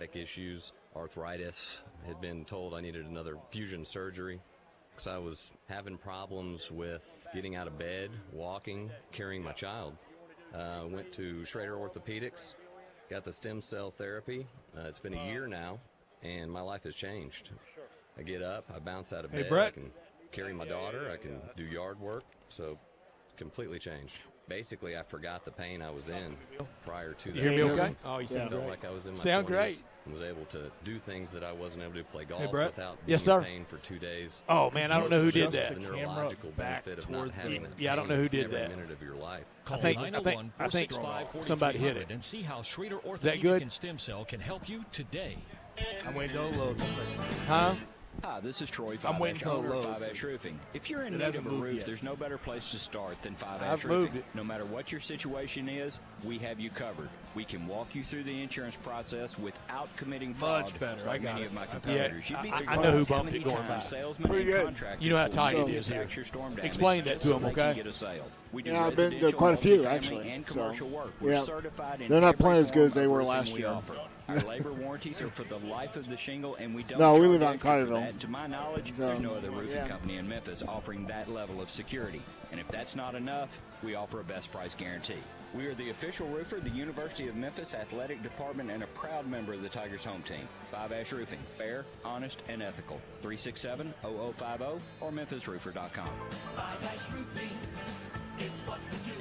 sciatic issues, arthritis. Had been told I needed another fusion surgery. So I was having problems with getting out of bed, walking, carrying my child. Went to Schrader Orthopedics, got the stem cell therapy. It's been a year now, and my life has changed. I get up, I bounce out of bed, Brett. I can carry my daughter, I can do yard work, so completely changed. Basically, I forgot the pain I was in prior to that. You hear me okay? Oh, you sound like I was in my Sound 20s great. and was able to do things that I wasn't able to play golf Brett. without being Yes, sir. in pain for 2 days. Oh, man, I don't know who did that. The neurological benefit of not having that Yeah, I don't know who did every that. minute of your life. I think somebody hit it. And see how Schrader Is that Orthopedic good? and Stem Cell can help you today. I'm waiting to load. Huh? Hi, this is Troy I'm waiting till it owner of loads. 5Ash Roofing. If you're in It need hasn't of a moved roof, yet. there's no better place to start than 5Ash I've Roofing. moved it. No matter what your situation is, we have you covered. We can walk you through the insurance process without committing fraud. Much better. Like I got many it. of my competitors. Yeah, You'd be I surprised know who how bumped many it going times by. salesmen Pretty and good. contractors You know how will tight it is manufacture here. storm damage Explain that just to so them, they can okay? get a sale. We do Yeah, I've been to residential, quite a few, multifamily, actually, and so, commercial work. We're yeah. certified in They're not every playing as good as form they of were roofing last we year. offer. Our labor warranties are for the life of the shingle, and we don't No, we charge live out in extra for Carterville. that. To my knowledge, So, there's no other roofing yeah. company in Memphis offering that level of security. And if that's not enough, we offer a best price guarantee. We are the official roofer of the University of Memphis Athletic Department and a proud member of the Tigers home team. 5Ash Roofing, fair, honest, and ethical. 367-0050 or memphisroofer.com. 5Ash Roofing, it's what we do.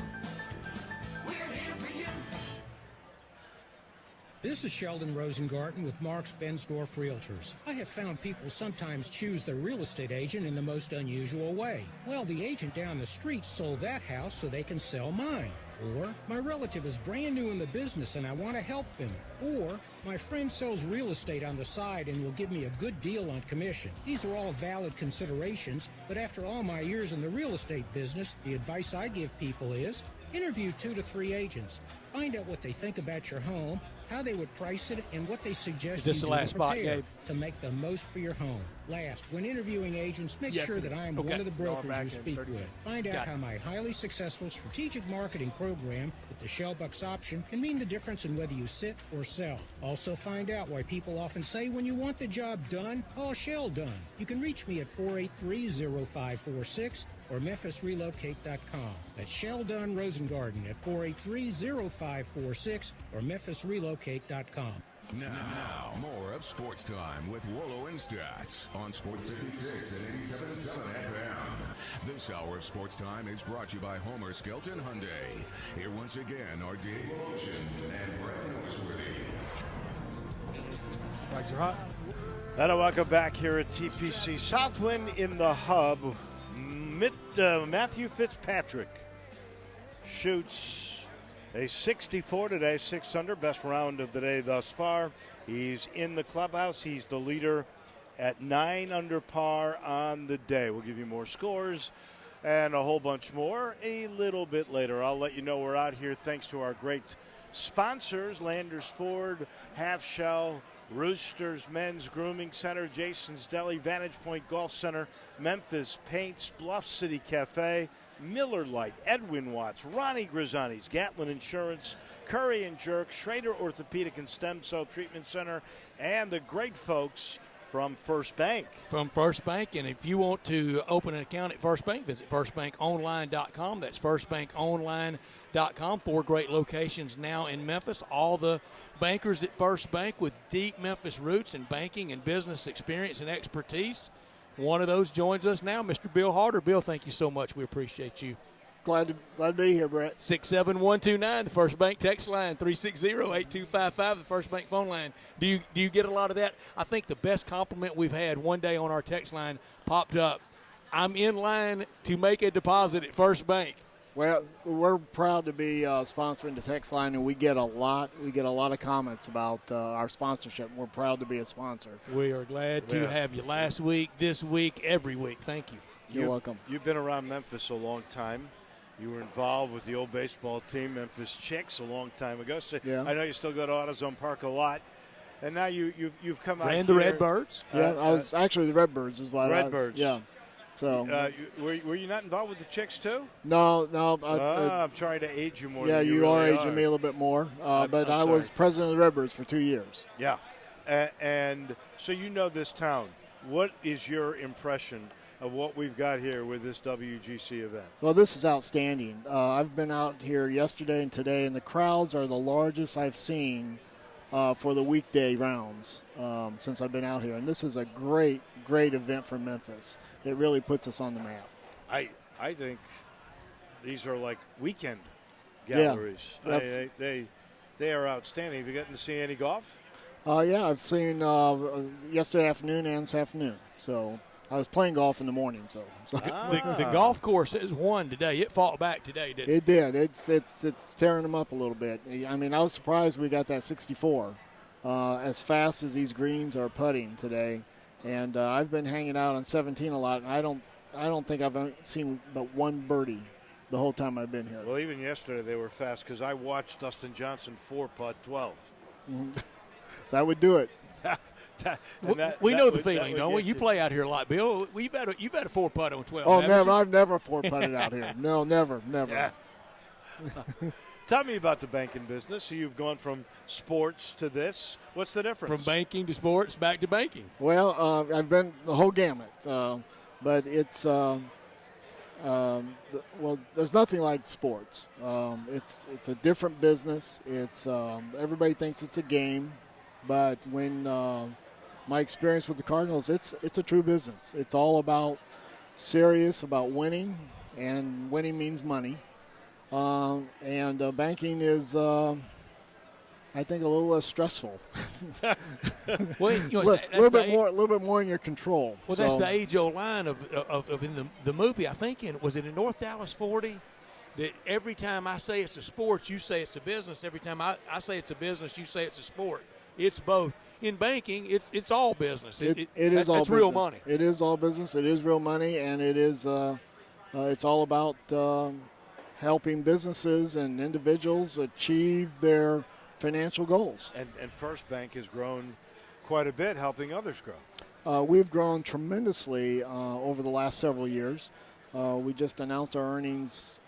We're here for you. This is Sheldon Rosengarten with Marks Bensdorf Realtors. I have found people sometimes choose their real estate agent in the most unusual way. Well, the agent down the street sold that house so they can sell mine. Or, my relative is brand new in the business and I want to help them. Or, my friend sells real estate on the side and will give me a good deal on commission. These are all valid considerations, but after all my years in the real estate business, the advice I give people is, interview 2 to 3 agents. Find out what they think about your home, how they would price it, and what they suggest Is this you the do last to spot, prepare Gabe? to make the most for your home. Last, when interviewing agents, make Yes, sure it that is. I am Okay. one of the brokers back you in speak 30 with. seconds. Find out Got it. how my highly successful strategic marketing program with the Shellbucks option can mean the difference in whether you sit or sell. Also find out why people often say when you want the job done, call Shell Done. You can reach me at 483-0546 or memphisrelocate.com. That's Sheldon Rosengarten at 483-0546 or memphisrelocate.com. Now, more of Sports Time with Wolo and Stats on Sports 56 and 87.7 FM. This hour of Sports Time is brought to you by Homer Skelton Hyundai. Here once again are Dave Ocean and Brad Norsworthy. Flags are hot. And welcome back here at TPC Southwind in the hub. Matthew Fitzpatrick shoots a 64 today, 6 under, best round of the day thus far. He's in the clubhouse. He's the leader at 9 under par on the day. We'll give you more scores and a whole bunch more a little bit later. I'll let you know we're out here thanks to our great sponsors, Landers Ford, Half Shell, Roosters Men's Grooming Center, Jason's Deli, Vantage Point Golf Center, Memphis Paints, Bluff City Cafe, Miller Lite, Edwin Watts, Ronnie Grizzani's, Gatlin Insurance, Curry and Jerk, Schrader Orthopedic and Stem Cell Treatment Center, and the great folks from First Bank. From First Bank, and if you want to open an account at First Bank, visit firstbankonline.com. That's firstbankonline.com. 4 great locations now in Memphis. All the bankers at First Bank with deep Memphis roots in banking and business experience and expertise. One of those joins us now, Mr. Bill Harder. Bill, thank you so much. We appreciate you. Glad to be here, Brett. 67129, the First Bank text line, 360-8255, the First Bank phone line. Do you get a lot of that? I think the best compliment we've had one day on our text line popped up. I'm in line to make a deposit at First Bank. Well, we're proud to be sponsoring the text line, and we get a lot of comments about our sponsorship. We're proud to be a sponsor. We are glad to have you last week, this week, every week. Thank you. You're welcome. You've been around Memphis a long time. You were involved with the old baseball team, Memphis Chicks, a long time ago. So Yeah. I know you still go to AutoZone Park a lot. And now you've come out Ran the here. Redbirds? Yeah, I was actually the Redbirds is what I was. Redbirds. Yeah. So were you not involved with the Chicks too? No. I'm trying to age you more. Yeah, than you are really aging me a little bit more. But I'm I was sorry. president of the Redbirds for 2 years. Yeah. And so you know this town. What is your impression of what we've got here with this WGC event? Well, this is outstanding. I've been out here yesterday and today, and the crowds are the largest I've seen for the weekday rounds since I've been out here. And this is a great event for Memphis. It really puts us on the map. I think these are like weekend galleries. Yeah. They are outstanding. Have you gotten to see any golf? Yeah, I've seen yesterday afternoon and this afternoon. So I was playing golf in the morning. So the golf course is won today. It fought back today, didn't it? It did. It's tearing them up a little bit. I mean, I was surprised we got that 64 as fast as these greens are putting today. And I've been hanging out on 17 a lot, and I don't think I've seen but one birdie the whole time I've been here. Well, even yesterday they were fast because I watched Dustin Johnson 4-putt 12. Mm-hmm. That would do it. We know the feeling, don't we? You play out here a lot, Bill. You've had a 4-putt on 12. Oh, never. I've never 4-putted out here. No, never. Yeah. Tell me about the banking business. So you've gone from sports to this. What's the difference? From banking to sports, back to banking. Well, I've been the whole gamut, but it's well, there's nothing like sports. It's a different business. It's everybody thinks it's a game, but when my experience with the Cardinals, it's a true business. It's all about serious about winning, and winning means money. And banking is, I think, a little less stressful. Well, a little bit more in your control. Well, that's the age-old line of in the movie. I think was it in North Dallas 40 that every time I say it's a sport, you say it's a business. Every time I say it's a business, you say it's a sport. It's both. In banking, it's all business. It is all business. real Money. It is all business. It is real money, and it is. It's all about helping businesses and individuals achieve their financial goals. And First Bank has grown quite a bit, helping others grow. We've grown tremendously over the last several years. We just announced our earnings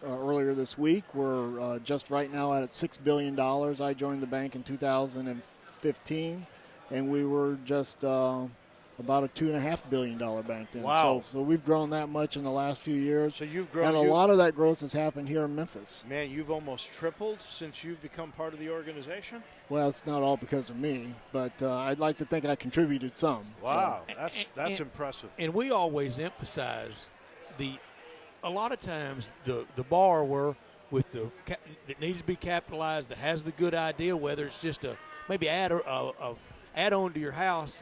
earlier this week. We're just right now at $6 billion. I joined the bank in 2015, and we were just about a $2.5 billion bank then. Wow. So we've grown that much in the last few years. So you've grown. And a lot of that growth has happened here in Memphis. Man, you've almost tripled since you've become part of the organization? Well, it's not all because of me, but I'd like to think I contributed some. Wow, so. That's impressive. And we always emphasize a lot of times the borrower with that needs to be capitalized, that has the good idea, whether it's just maybe add on to your house.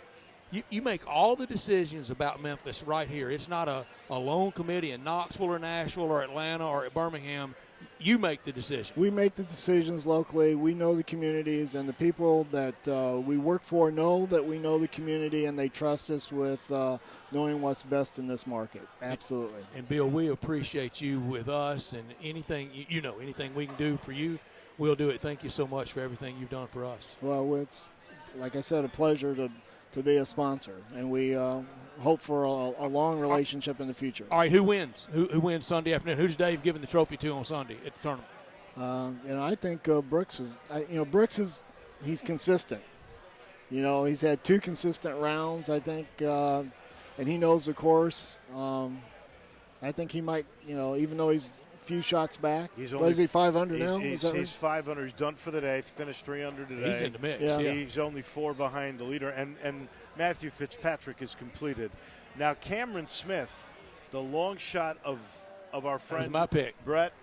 You make all the decisions about Memphis right here. It's not a loan committee in Knoxville or Nashville or Atlanta or at Birmingham. You make the decision. We make the decisions locally. We know the communities, and the people that we work for know that we know the community, and they trust us with knowing what's best in this market. Absolutely. And, Bill, we appreciate you with us, and anything anything we can do for you, we'll do it. Thank you so much for everything you've done for us. Well, it's, like I said, a pleasure to be a sponsor, and we hope for a long relationship in the future. All right, who wins? Who wins Sunday afternoon? Who's Dave giving the trophy to on Sunday at the tournament? I think Brooks is. He's consistent. He's had 2 consistent rounds, I think, and he knows the course. I think he might, even though he's a few shots back. Is he 5 under now? He's 5 under. He's done for the day. Finished 3 under today. He's in the mix. Yeah. He's only 4 behind the leader, and Matthew Fitzpatrick is completed. Now Cameron Smith, the long shot of our friend. That was my pick, Brett.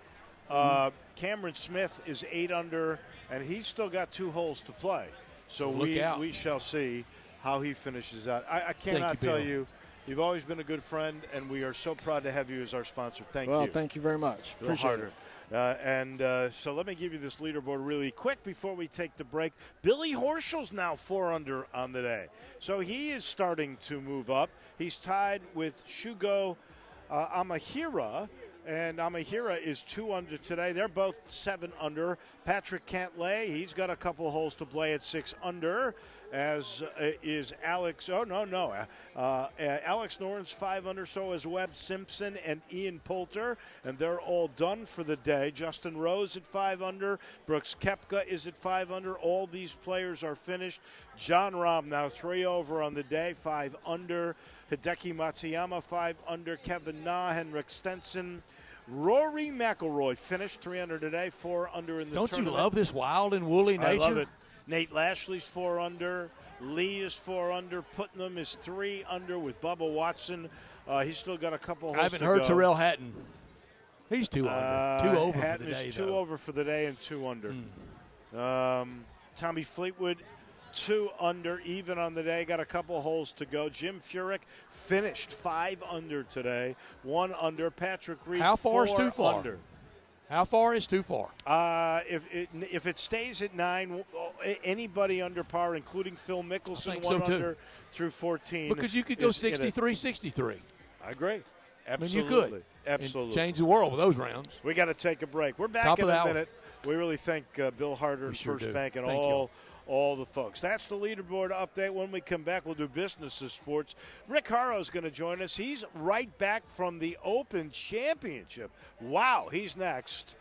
Cameron Smith is 8 under, and he's still got 2 holes to play. So we shall see how he finishes out. I cannot tell you. You've always been a good friend, and we are so proud to have you as our sponsor. Thank you. Well, thank you very much. Appreciate it. So let me give you this leaderboard really quick before we take the break. Billy Horschel's now 4 under on the day. So he is starting to move up. He's tied with Shugo Amahira, and Amahira is 2 under today. They're both 7 under. Patrick Cantlay, he's got a couple of holes to play at 6 under. as is Alex. Oh, no. Alex Noren's 5 under, so is Webb Simpson and Ian Poulter, and they're all done for the day. Justin Rose at 5 under. Brooks Koepka is at 5 under. All these players are finished. John Rahm now 3 over on the day, 5 under. Hideki Matsuyama 5 under. Kevin Na, Henrik Stenson. Rory McIlroy finished 3 under today, 4 under in the Don't tournament. you love this wild and woolly nature? I love it. Nate Lashley's 4 under. Lee is 4 under. Putnam is 3 under with Bubba Watson. He's still got a couple holes I haven't to heard go. Terrell Hatton. He's 2 under. 2 over Hatton for the day, is 2 though. over for the day and 2 under. Tommy Fleetwood, 2 under, even on the day. Got a couple holes to go. Jim Furyk finished 5 under today. 1 under. Patrick Reed, How far is 4 too far? under. How far is too far? If it stays at 9, anybody under par, including Phil Mickelson, think 1 so, too. under through 14. Because you could go is in it. 63-63. I agree. I mean, Absolutely. you could. Absolutely. And change the world with those rounds. We got to take a break. We're back Top in of the a hour. minute. We really thank Bill Harder and sure First do. Bank and Thank all the folks. That's the leaderboard update. When we come back, we'll do business of sports. Rick Harrow is going to join us. He's right back from the Open Championship. Wow, he's next.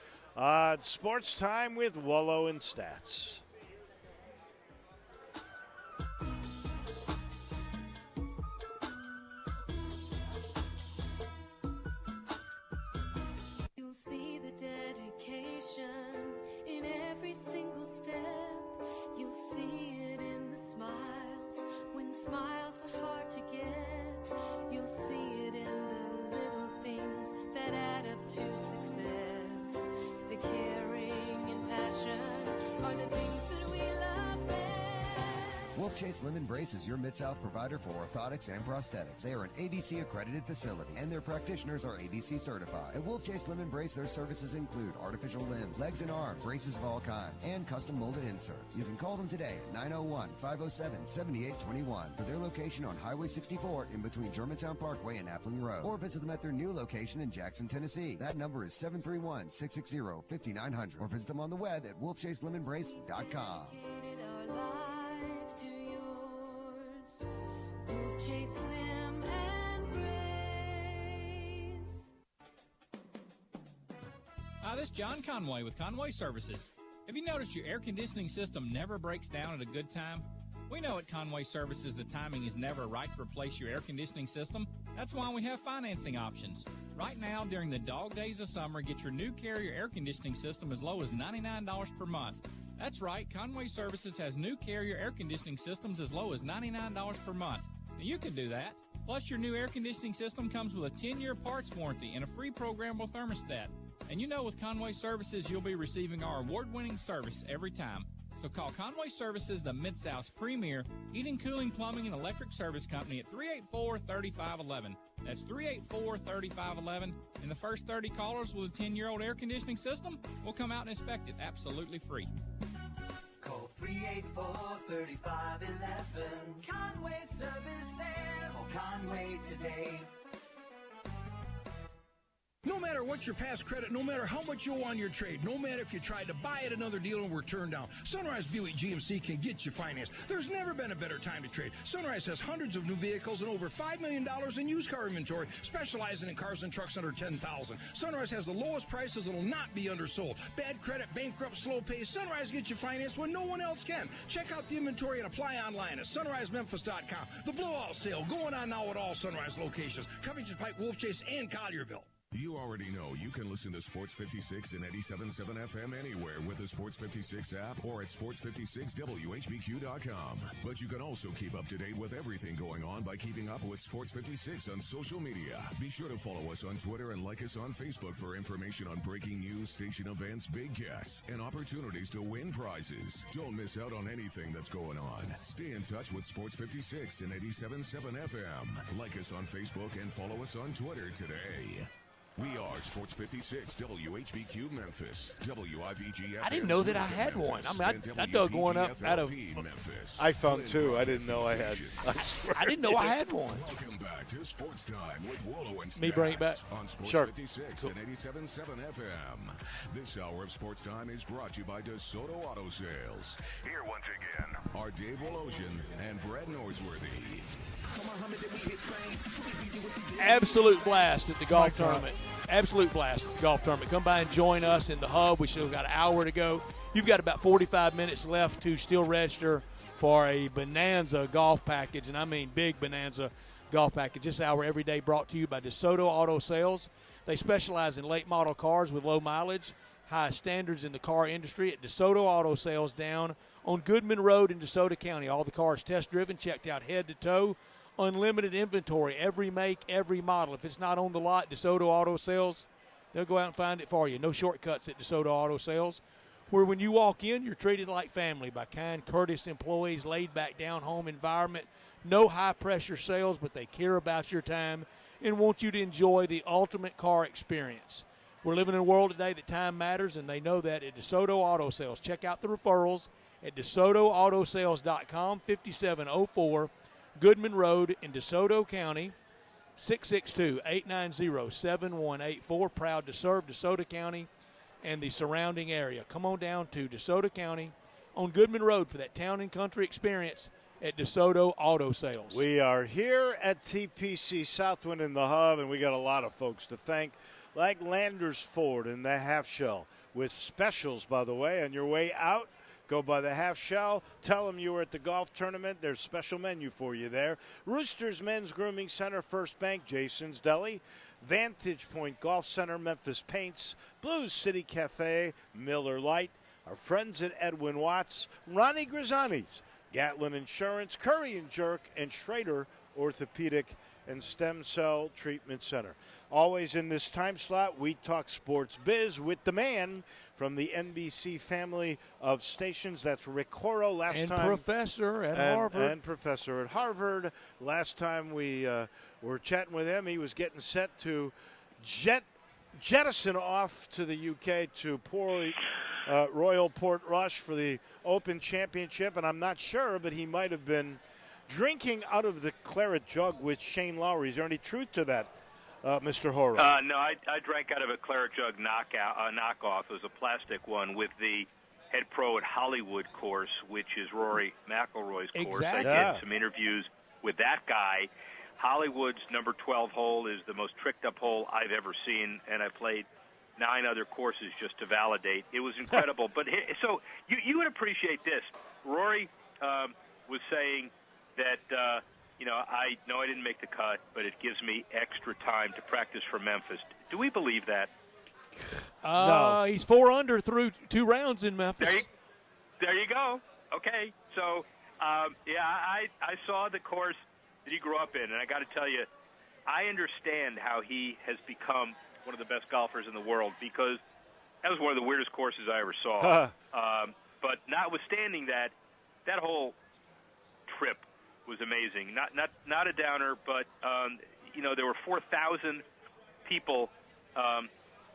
Sports Time with Wallow and Stats. You'll see the dedication in every single step. You'll see it in the smiles when smiles are hard to get. You'll see it in the little things that add up to success. The caring and passion are the things that we love best. Wolf Chase Limb Brace is your Mid-South provider for orthotics and prosthetics. They are an ABC accredited facility, and their practitioners are ADC certified. At Wolf Chase Limb Brace, their services include artificial limbs, legs and arms, braces of all kinds, and custom molded inserts. You can call them today at 901-507-7821 for their location on Highway 64 in between Germantown Parkway and Appling Road, or visit them at their new location in Jackson, Tennessee. That number is 731-660-5900, or visit them on the web at wolfchaselimbembrace.com. Chase Limb and Brace. Hi, this is John Conway with Conway Services. Have you noticed your air conditioning system never breaks down at a good time? We know at Conway Services the timing is never right to replace your air conditioning system. That's why we have financing options. Right now, during the dog days of summer, get your new Carrier air conditioning system as low as $99 per month. That's right, Conway Services has new Carrier air conditioning systems as low as $99 per month. Now, you can do that. Plus, your new air conditioning system comes with a 10-year parts warranty and a free programmable thermostat. And you know with Conway Services, you'll be receiving our award-winning service every time. So call Conway Services, the Mid-South's premier heating, cooling, plumbing, and electric service company at 384-3511. That's 384-3511. And the first 30 callers with a 10-year-old air conditioning system will come out and inspect it absolutely free. Call 384-3511. Conway Services. Call Conway today. No matter what your past credit, no matter how much you owe on your trade, no matter if you tried to buy at another deal and were turned down, Sunrise Buick GMC can get you financed. There's never been a better time to trade. Sunrise has hundreds of new vehicles and over $5 million in used car inventory, specializing in cars and trucks under $10,000. Sunrise has the lowest prices and will not be undersold. Bad credit, bankrupt, slow pay, Sunrise gets you financed when no one else can. Check out the inventory and apply online at sunrisememphis.com. The blowout sale going on now at all Sunrise locations, Covington Pike, Wolf Chase, and Collierville. You already know you can listen to Sports 56 and 87.7 FM anywhere with the Sports 56 app or at sports56whbq.com. But you can also keep up to date with everything going on by keeping up with Sports 56 on social media. Be sure to follow us on Twitter and like us on Facebook for information on breaking news, station events, big guests, and opportunities to win prizes. Don't miss out on anything that's going on. Stay in touch with Sports 56 and 87.7 FM. Like us on Facebook and follow us on Twitter today. We are Sports 56 WHBQ Memphis, WIVG. I didn't know that I had one. I mean, I dug one up out of. Memphis. I found two. I didn't know I had. I didn't know I had one. Welcome back to Sports Time with Wolo and Stats. Me bring it back on Sports Sure. 56 and 87.7 FM. This hour of Sports Time is brought to you by DeSoto Auto Sales. Here once again are Dave Wolosian and Brad Norsworthy. Absolute blast at the golf tournament. Absolute blast at the golf tournament. Come by and join us in the hub. We still got an hour to go. You've got about 45 minutes left to still register for a Bonanza golf package, and I mean big Bonanza golf package. This hour every day brought to you by DeSoto Auto Sales. They specialize in late model cars with low mileage, high standards in the car industry at DeSoto Auto Sales down on Goodman Road in DeSoto County. All the cars test driven, checked out head to toe. Unlimited inventory, every make, every model. If it's not on the lot, DeSoto Auto Sales, they'll go out and find it for you. No shortcuts at DeSoto Auto Sales, where when you walk in, you're treated like family by kind, courteous employees, laid-back, down-home environment. No high-pressure sales, but they care about your time and want you to enjoy the ultimate car experience. We're living in a world today that time matters, and they know that at DeSoto Auto Sales. Check out the referrals at DeSotoAutosales.com, 5704 Goodman Road in DeSoto County, 662-890-7184. Proud to serve DeSoto County and the surrounding area. Come on down to DeSoto County on Goodman Road for that town and country experience at DeSoto Auto Sales. We are here at TPC Southwind in the hub, and we got a lot of folks to thank, like Landers Ford in the half shell with specials, by the way, on your way out. Go by the half shell. Tell them you were at the golf tournament. There's special menu for you there. Roosters Men's Grooming Center, First Bank, Jason's Deli, Vantage Point Golf Center, Memphis Paints, Blues City Cafe, Miller Lite, our friends at Edwin Watts, Ronnie Grizzani's, Gatlin Insurance, Curry and Jerk, and Schrader Orthopedic and Stem Cell Treatment Center. Always in this time slot, we talk sports biz with the man from the NBC family of stations. That's Rick Horrow. Professor at Harvard. And professor at Harvard. Last time we were chatting with him, he was getting set to jettison off to the UK to Royal Portrush for the Open Championship. And I'm not sure, but he might have been drinking out of the claret jug with Shane Lowry. Is there any truth to that, Mr. Horrow? No, I drank out of a claret jug knockoff. It was a plastic one with the head pro at Hollywood course, which is Rory McIlroy's course. Exactly. I did some interviews with that guy. Hollywood's number 12 hole is the most tricked-up hole I've ever seen, and I played 9 other courses just to validate. It was incredible. But so you would appreciate this. Rory was saying that I know I didn't make the cut, but it gives me extra time to practice for Memphis. Do we believe that? No. He's 4 under through 2 rounds in Memphis. There you go. Okay. So, I saw the course that he grew up in, and I got to tell you, I understand how he has become one of the best golfers in the world, because that was one of the weirdest courses I ever saw. But notwithstanding that whole trip was amazing. Not a downer, but there were 4,000 people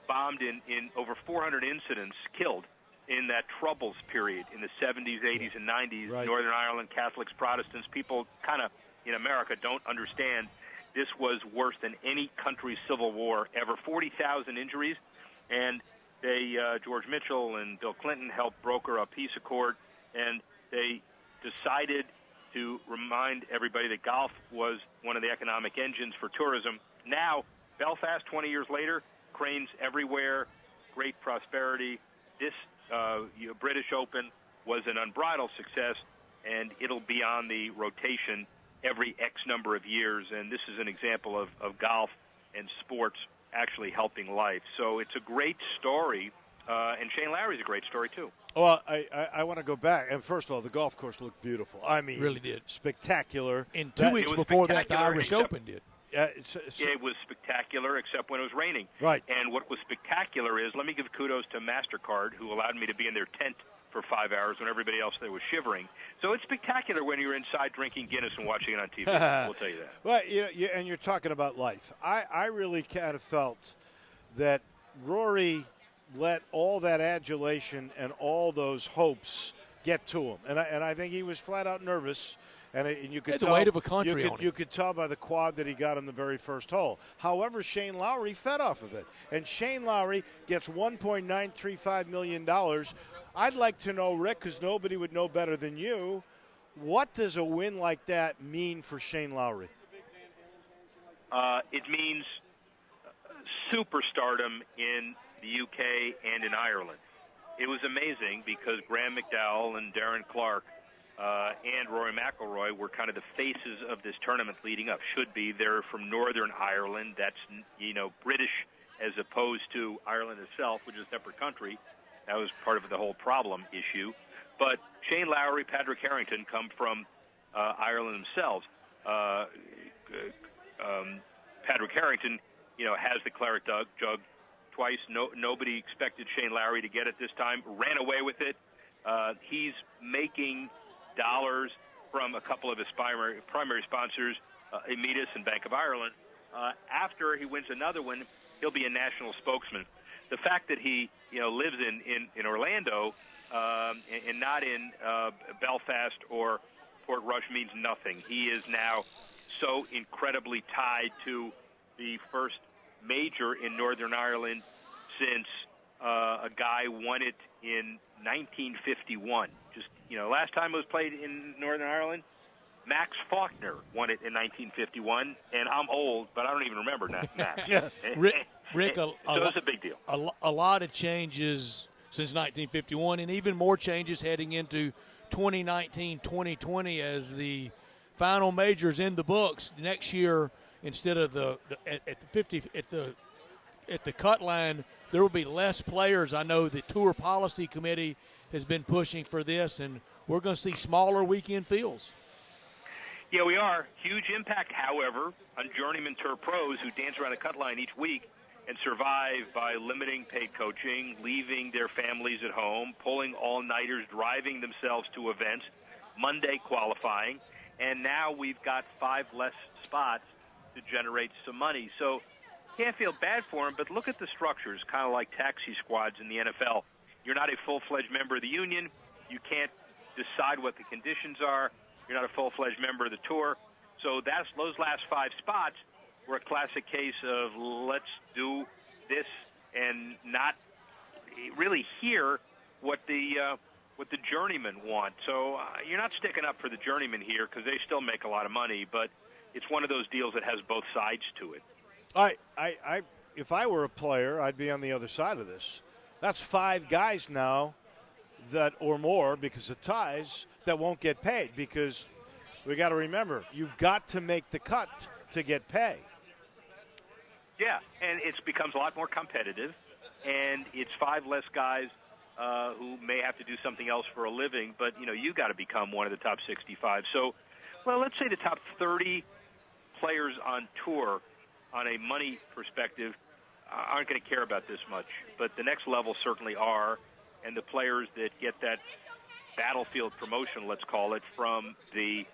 bombed in over 400 incidents, killed in that Troubles period in the 70s, 80s, and 90s. Right. Northern Ireland, Catholics, Protestants, people kind of in America don't understand this was worse than any country's civil war ever. 40,000 injuries, and George Mitchell and Bill Clinton helped broker a peace accord, and they decided to remind everybody that golf was one of the economic engines for tourism. Now, Belfast, 20 years later, cranes everywhere, great prosperity. This British Open was an unbridled success, and it'll be on the rotation every X number of years, and this is an example of golf and sports actually helping life. So it's a great story, and Shane Lowry's a great story, too. Well, I want to go back. And first of all, the golf course looked beautiful. I mean, really did. Spectacular. In 2 weeks before that, the Irish Open did. It was spectacular, except when it was raining. Right. And what was spectacular is, let me give kudos to MasterCard, who allowed me to be in their tent for 5 hours when everybody else there was shivering. So it's spectacular when you're inside drinking Guinness and watching it on TV. We'll tell you that. Well, and you're talking about life. I really kind of felt that Rory let all that adulation and all those hopes get to him. And I think he was flat out nervous. And you could It's tell, the weight of a country on him. you could tell by the quad that he got in the very first hole. However, Shane Lowry fed off of it. And Shane Lowry gets $1.935 million. I'd like to know, Rick, because nobody would know better than you, what does a win like that mean for Shane Lowry? It means superstardom in the UK and in Ireland. It was amazing because Graham McDowell and Darren Clark and Rory McIlroy were kind of the faces of this tournament leading up. Should be. They're from Northern Ireland. That's, British as opposed to Ireland itself, which is a separate country. That was part of the whole problem issue. But Shane Lowry, Patrick Harrington come from Ireland themselves. Patrick Harrington, has the claret jug twice. Nobody expected Shane Lowry to get it this time. Ran away with it. He's making dollars from a couple of his primary sponsors, Amidas and Bank of Ireland. After he wins another one, he'll be a national spokesman. The fact that he lives in Orlando and not in Belfast or Port Rush means nothing. He is now so incredibly tied to the first major in Northern Ireland since a guy won it in 1951. Just, last time it was played in Northern Ireland, Max Faulkner won it in 1951, and I'm old, but I don't even remember Max. Rick, so it's a big deal. A lot of changes since 1951, and even more changes heading into 2019-2020 as the final majors in the books next year. Instead of at the cut line, there will be less players. I know the Tour Policy Committee has been pushing for this, and we're going to see smaller weekend fields. Yeah, we are. Huge impact, however, on journeyman tour pros who dance around a cut line each week and survive by limiting paid coaching, leaving their families at home, pulling all-nighters, driving themselves to events, Monday qualifying, and now we've got 5 less spots to generate some money. So can't feel bad for them, but look at the structures, kind of like taxi squads in the NFL. You're not a full-fledged member of the union. You can't decide what the conditions are. You're not a full-fledged member of the tour. So those last 5 spots were a classic case of let's do this and not really hear what the journeymen want. So you're not sticking up for the journeymen here because they still make a lot of money, but it's one of those deals that has both sides to it. If I were a player, I'd be on the other side of this. That's 5 guys now or more because of ties that won't get paid because we got to remember, you've got to make the cut to get paid. Yeah, and it becomes a lot more competitive, and it's 5 less guys who may have to do something else for a living, but, you got to become one of the top 65. So, let's say the top 30 players on tour on a money perspective aren't going to care about this much, but the next level certainly are, and the players that get that battlefield promotion, let's call it, from the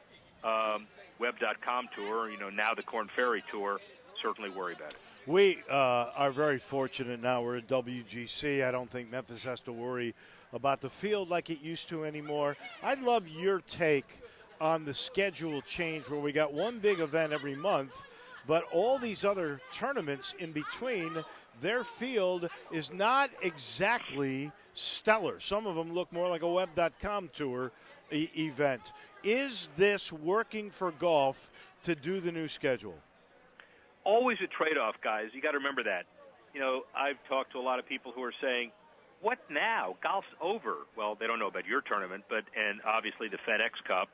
Web.com tour, now the Korn Ferry tour, certainly worry about it. We are very fortunate now. We're at WGC. I don't think Memphis has to worry about the field like it used to anymore. I'd love your take on the schedule change where we got one big event every month, but all these other tournaments in between, their field is not exactly stellar. Some of them look more like a Web.com tour event. Is this working for golf to do the new schedule? Always a trade-off, guys. You got to remember that. I've talked to a lot of people who are saying, what now? Golf's over. Well, they don't know about your tournament, and obviously the FedEx Cup,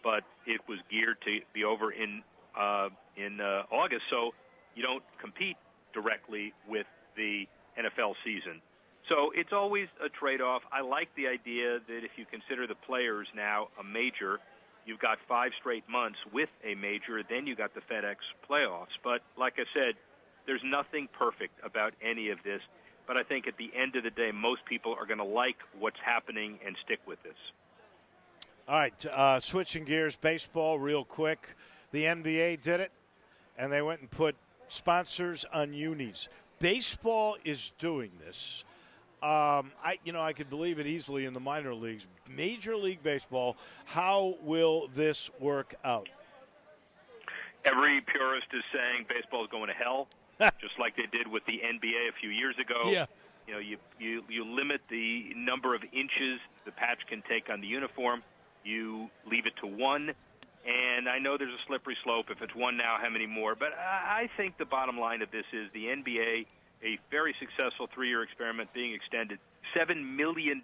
but it was geared to be over in August, so you don't compete directly with the NFL season. So it's always a trade-off. I like the idea that if you consider the players now a major, you've got 5 straight months with a major, then you got the FedEx playoffs. But like I said, there's nothing perfect about any of this. But I think at the end of the day, most people are going to like what's happening and stick with this. All right, switching gears, baseball real quick. The NBA did it, and they went and put sponsors on unis. baseball is doing this. I could believe it easily in the minor leagues. Major League Baseball, how will this work out? Every purist is saying baseball is going to hell, just like they did with the NBA a few years ago. Yeah. You know, you limit the number of inches the patch can take on the uniform. You leave it to 1. And I know there's a slippery slope. If it's 1 now, how many more? But I think the bottom line of this is the NBA, a very successful 3-year experiment being extended, $7 million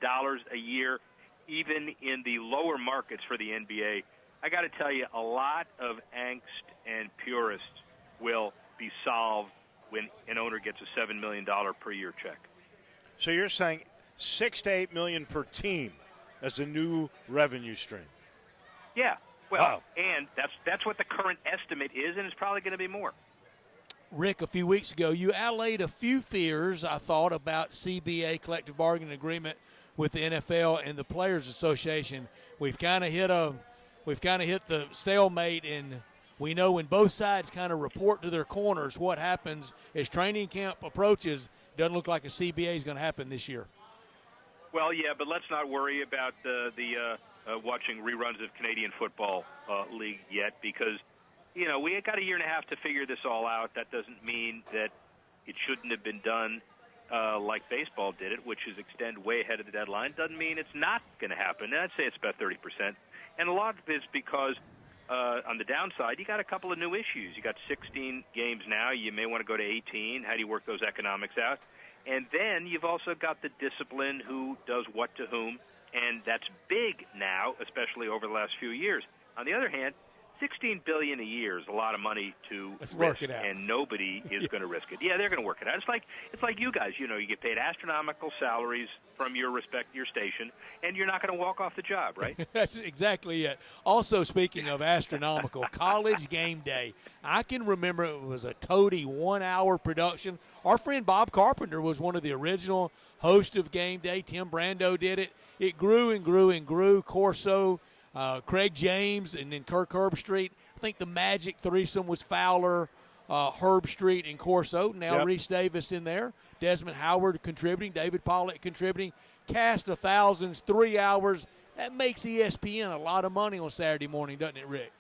a year, even in the lower markets for the NBA. I got to tell you, a lot of angst and purists will be solved when an owner gets a $7 million per year check. So you're saying $6 to $8 million per team as a new revenue stream? Yeah. Well, wow. And that's what the current estimate is, and it's probably going to be more. Rick, a few weeks ago, you allayed a few fears, I thought, about CBA, collective bargaining agreement, with the NFL and the Players Association. We've kind of hit the stalemate, and we know when both sides kind of report to their corners what happens as training camp approaches. Doesn't look like a CBA is going to happen this year. Well, yeah, but let's not worry about the watching reruns of Canadian Football League yet, because we got a year and a half to figure this all out. That doesn't mean that it shouldn't have been done like baseball did it, which is extend way ahead of the deadline. Doesn't mean it's not going to happen. I'd say it's about 30%. And a lot of it's because on the downside, you got a couple of new issues. You got 16 games now. You may want to go to 18. How do you work those economics out? And then you've also got the discipline, who does what to whom, and that's big now, especially over the last few years. On the other hand, $16 billion a year is a lot of money to risk, and nobody is going to risk it. Yeah, they're going to work it out. It's like you guys. You get paid astronomical salaries from your station, and you're not going to walk off the job, right? That's exactly it. Also, speaking of astronomical, College Game Day. I can remember it was a toady 1-hour production. Our friend Bob Carpenter was one of the original hosts of Game Day. Tim Brando did it. It grew and grew and grew. Corso, Craig James, and then Kirk Herbstreit. I think the magic threesome was Fowler, Herbstreit, and Corso. Now Reese Davis in there. Desmond Howard contributing. David Pollack contributing. Cast of thousands, 3 hours. That makes ESPN a lot of money on Saturday morning, doesn't it, Rick?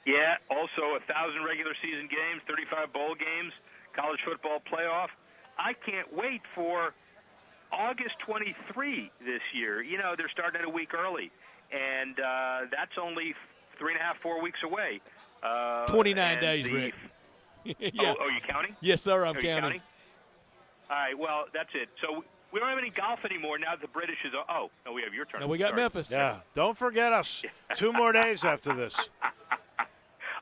Yeah, also 1,000 regular season games, 35 bowl games, college football playoff. I can't wait for August 23 this year. They're starting it a week early. And that's only 3.5, 4 weeks away. 29 days, Rick. Yeah. Oh, are you counting? Yes, sir, I'm counting. counting. All right, well, that's it. So we don't have any golf anymore now that the British is – oh, no, we have your turn. No, we got Sorry. Memphis. Yeah, don't forget us. 2 more days after this.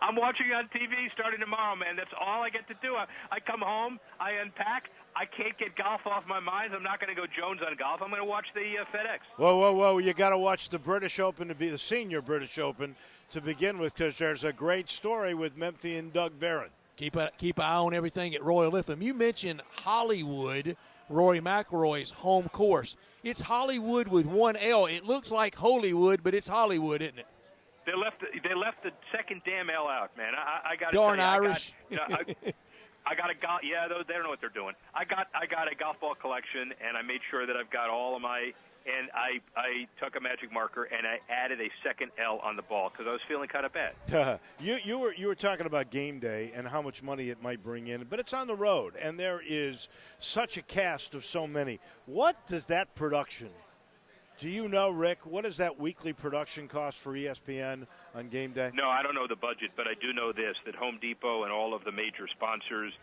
I'm watching on TV starting tomorrow, man. That's all I get to do. I come home, I unpack. I can't get golf off my mind. I'm not going to go Jones on golf. I'm going to watch the FedEx. Whoa. You got to watch the British Open to be the senior British Open to begin with, because there's a great story with Memphi and Doug Barron. Keep an eye on everything at Royal Lytham. You mentioned Hollywood, Rory McIlroy's home course. It's Hollywood with one L. It looks like Holywood, but it's Hollywood, isn't it? They left the second damn L out, man. I got darn Irish. I got a golf. Yeah, they don't know what they're doing. I got a golf ball collection, and I made sure that I've got all of my. And I took a magic marker and I added a second L on the ball because I was feeling kind of bad. You were talking about Game Day and how much money it might bring in, but it's on the road, and there is such a cast of so many. What does that production? Do you know, Rick? What does that weekly production cost for ESPN on Game Day? No, I don't know the budget, but I do know this: that Home Depot and all of the major sponsors,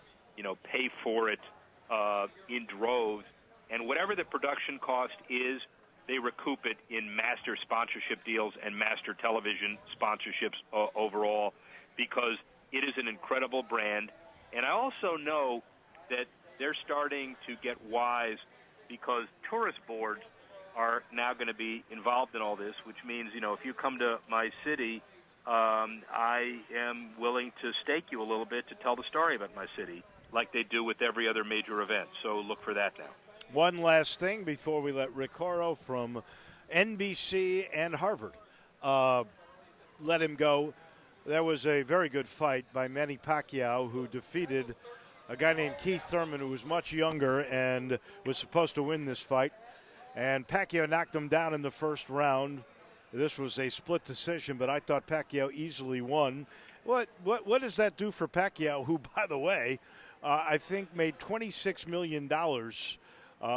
pay for it in droves. And whatever the production cost is, they recoup it in master sponsorship deals and master television sponsorships overall, because it is an incredible brand. And I also know that they're starting to get wise, because tourist boards are now going to be involved in all this, which means, if you come to my city, I am willing to stake you a little bit to tell the story about my city, like they do with every other major event. So look for that now. One last thing before we let Rick Horrow from NBC and Harvard let him go. There was a very good fight by Manny Pacquiao, who defeaed a guy named Keith Thurman, who was much younger and was supposed to win this fight. And Pacquiao knocked him down in the first round. This was a split decision, but I thought Pacquiao easily won. What does that do for Pacquiao, who, by the way, I think made $26 million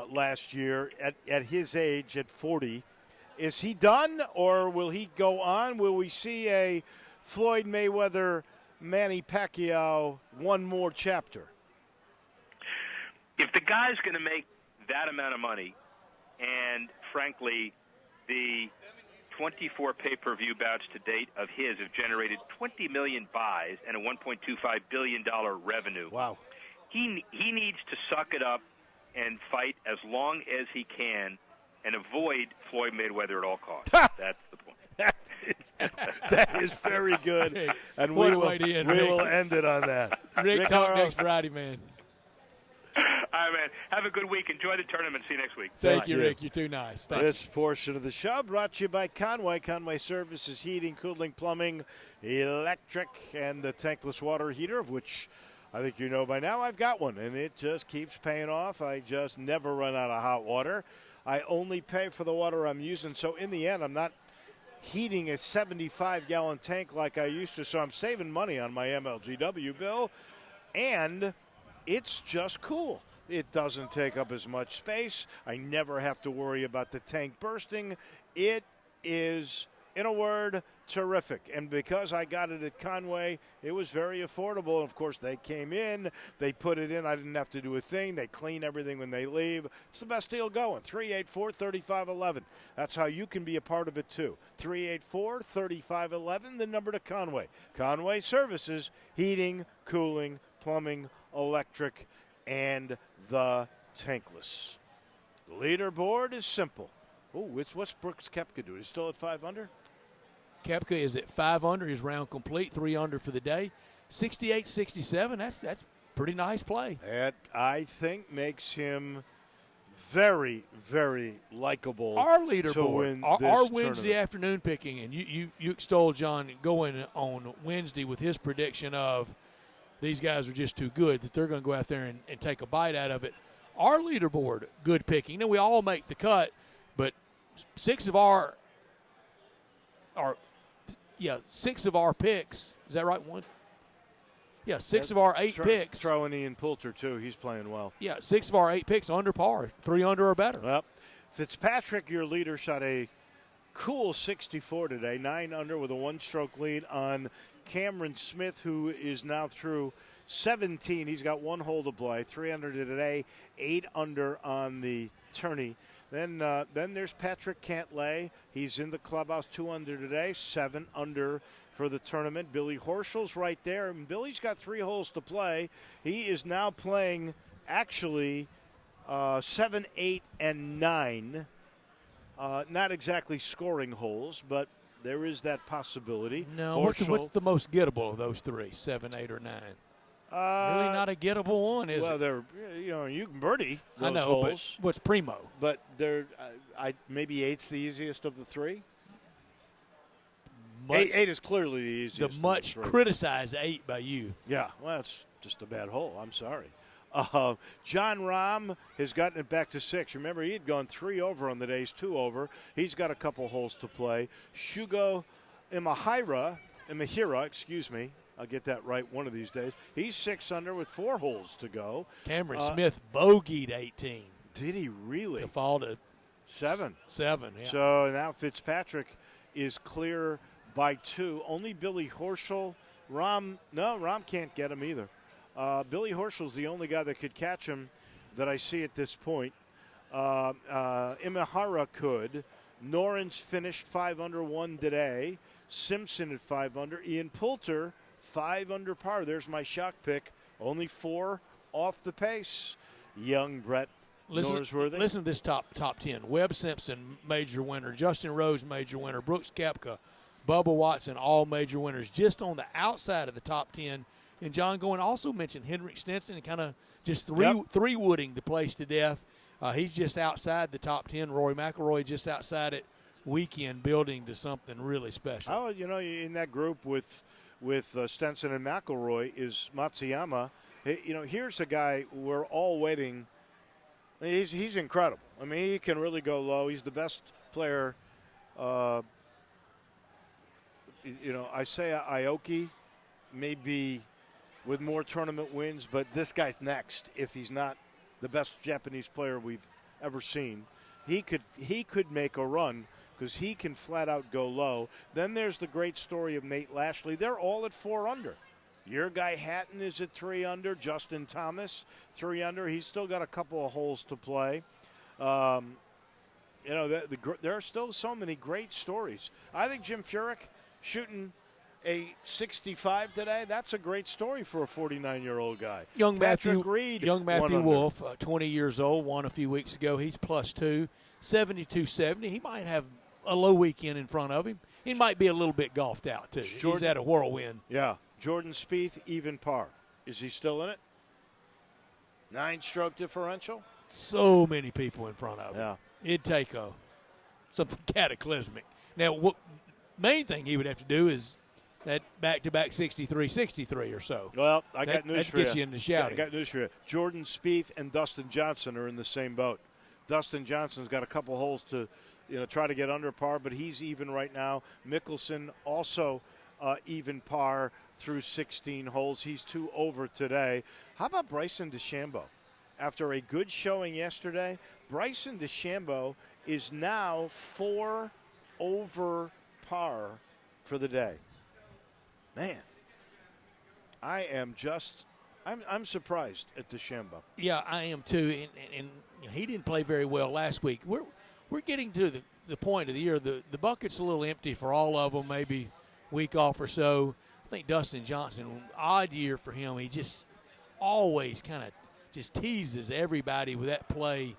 last year at his age, at 40. Is he done, or will he go on? Will we see a Floyd Mayweather, Manny Pacquiao one more chapter? If the guy's going to make that amount of money, and frankly, the 24 pay-per-view bouts to date of his have generated 20 million buys and a $1.25 billion revenue. Wow. He needs to suck it up and fight as long as he can and avoid Floyd Mayweather at all costs. That's the point. That is very good. And What we a will, way to end, we Rick. will end it on that. Rick, talk Horrow, next Friday, man. All right, man. Have a good week. Enjoy the tournament. See you next week. Thank you, Rick. You're too nice. Thank This portion of the show brought to you by Conway. Conway Services, heating, cooling, plumbing, electric, and the tankless water heater, of which I think you know by now. I've got one, and it just keeps paying off. I just never run out of hot water. I only pay for the water I'm using, so in the end, I'm not heating a 75-gallon tank like I used to, so I'm saving money on my MLGW bill, and it's just cool. It doesn't take up as much space. I never have to worry about the tank bursting. It is, in a word, terrific. And because I got it at Conway, it was very affordable. Of course, they came in, they put it in. I didn't have to do a thing. They clean everything when they leave. It's the best deal going. 384-3511. That's how you can be a part of it, too. 384-3511, the number to Conway. Conway Services, heating, cooling, plumbing, electric, and the tankless. The leaderboard is simple. Oh, what's Brooks Koepka doing? He's still at 5 under? Koepka is at 5 under. His round complete, 3 under for the day. 68-67. That's pretty nice play. That, I think, makes him very, very likable. Our to leaderboard, win our this Wednesday tournament. afternoon picking, and you extolled John going on Wednesday with his prediction of these guys are just too good that they're going to go out there and take a bite out of it. Our leaderboard, good picking. Now, we all make the cut, but six of our picks, is that right? One? Yeah, six of our 8 picks. Throw in Ian Poulter, too. He's playing well. Yeah, 6 of our 8 picks under par, 3 under or better. Well, Fitzpatrick, your leader, shot a cool 64 today, 9 under with a 1-stroke lead on Cameron Smith, who is now through 17. He's got 1 hole to play, 3 under today, 8 under on the tourney. Then there's Patrick Cantlay. He's in the clubhouse, 2 under today, 7 under for the tournament. Billy Horschel's right there, and Billy's got 3 holes to play. He is now playing actually 7, 8, and 9. Not exactly scoring holes, but there is that possibility. No, what's the most gettable of those 3, 7, 8, or 9? Really not a gettable one, is well, it? they're you can birdie those I know, holes. but what's primo? But they're maybe 8's the easiest of the 3. 8 is clearly the easiest. The much criticized 8 by you. Yeah, well, it's just a bad hole. I'm sorry. John Rahm has gotten it back to 6. Remember, he had gone 3 over on the days, 2 over. He's got a couple holes to play. Shugo Imahira, excuse me. I'll get that right one of these days. He's 6 under with 4 holes to go. Cameron Smith bogeyed 18. Did he really? To fall to 7. 7, yeah. So now Fitzpatrick is clear by 2. Only Billy Horschel. Rahm can't get him either. Billy Horschel's the only guy that could catch him that I see at this point. Imahara could. Noren's finished 5 under 1 today. Simpson at 5 under. Ian Poulter, 5 under par. There's my shock pick. Only 4 off the pace. Young Brett Norsworthy. Listen to this top 10. Webb Simpson, major winner. Justin Rose, major winner. Brooks Koepka, Bubba Watson, all major winners. Just on the outside of the top 10. And John Goin also mentioned Henrik Stenson, kind of just three-wooding the place to death. He's just outside the top 10. Rory McIlroy just outside it. Weekend building to something really special. Oh, in that group with Stenson and McIlroy is Matsuyama Here's a guy we're all waiting. He's incredible. I mean, he can really go low. He's the best player. I say Aoki maybe with more tournament wins, but this guy's next if he's not the best Japanese player we've ever seen. He could make a run because he can flat out go low. Then there's the great story of Nate Lashley. They're all at 4 under. Your guy Hatton is at 3 under. Justin Thomas, 3 under. He's still got a couple of holes to play. There are still so many great stories. I think Jim Furyk shooting a 65 today, that's a great story for a 49-year-old guy. Young Matthew Reed, Wolff, 20 years old, won a few weeks ago. He's +2, 72-70. He might have a low weekend in front of him. He might be a little bit golfed out, too. He's at a whirlwind. Yeah. Jordan Spieth, even par. Is he still in it? 9-stroke differential? So many people in front of him. Yeah. It'd take something cataclysmic. Now, what main thing he would have to do is that back-to-back 63-63 or so. Well, I got news for you. That gets you into shouting. I got news for you. Jordan Spieth and Dustin Johnson are in the same boat. Dustin Johnson's got a couple holes to try to get under par, but he's even right now. Mickelson also even par through 16 holes. He's 2 over today. How about Bryson DeChambeau? After a good showing yesterday, Bryson DeChambeau is now 4 over par for the day. Man, I am I'm surprised at DeChambeau. Yeah, I am too. And he didn't play very well last week. We're getting to the point of the year. The bucket's a little empty for all of them, maybe week off or so. I think Dustin Johnson, odd year for him. He just always kind of just teases everybody with that play.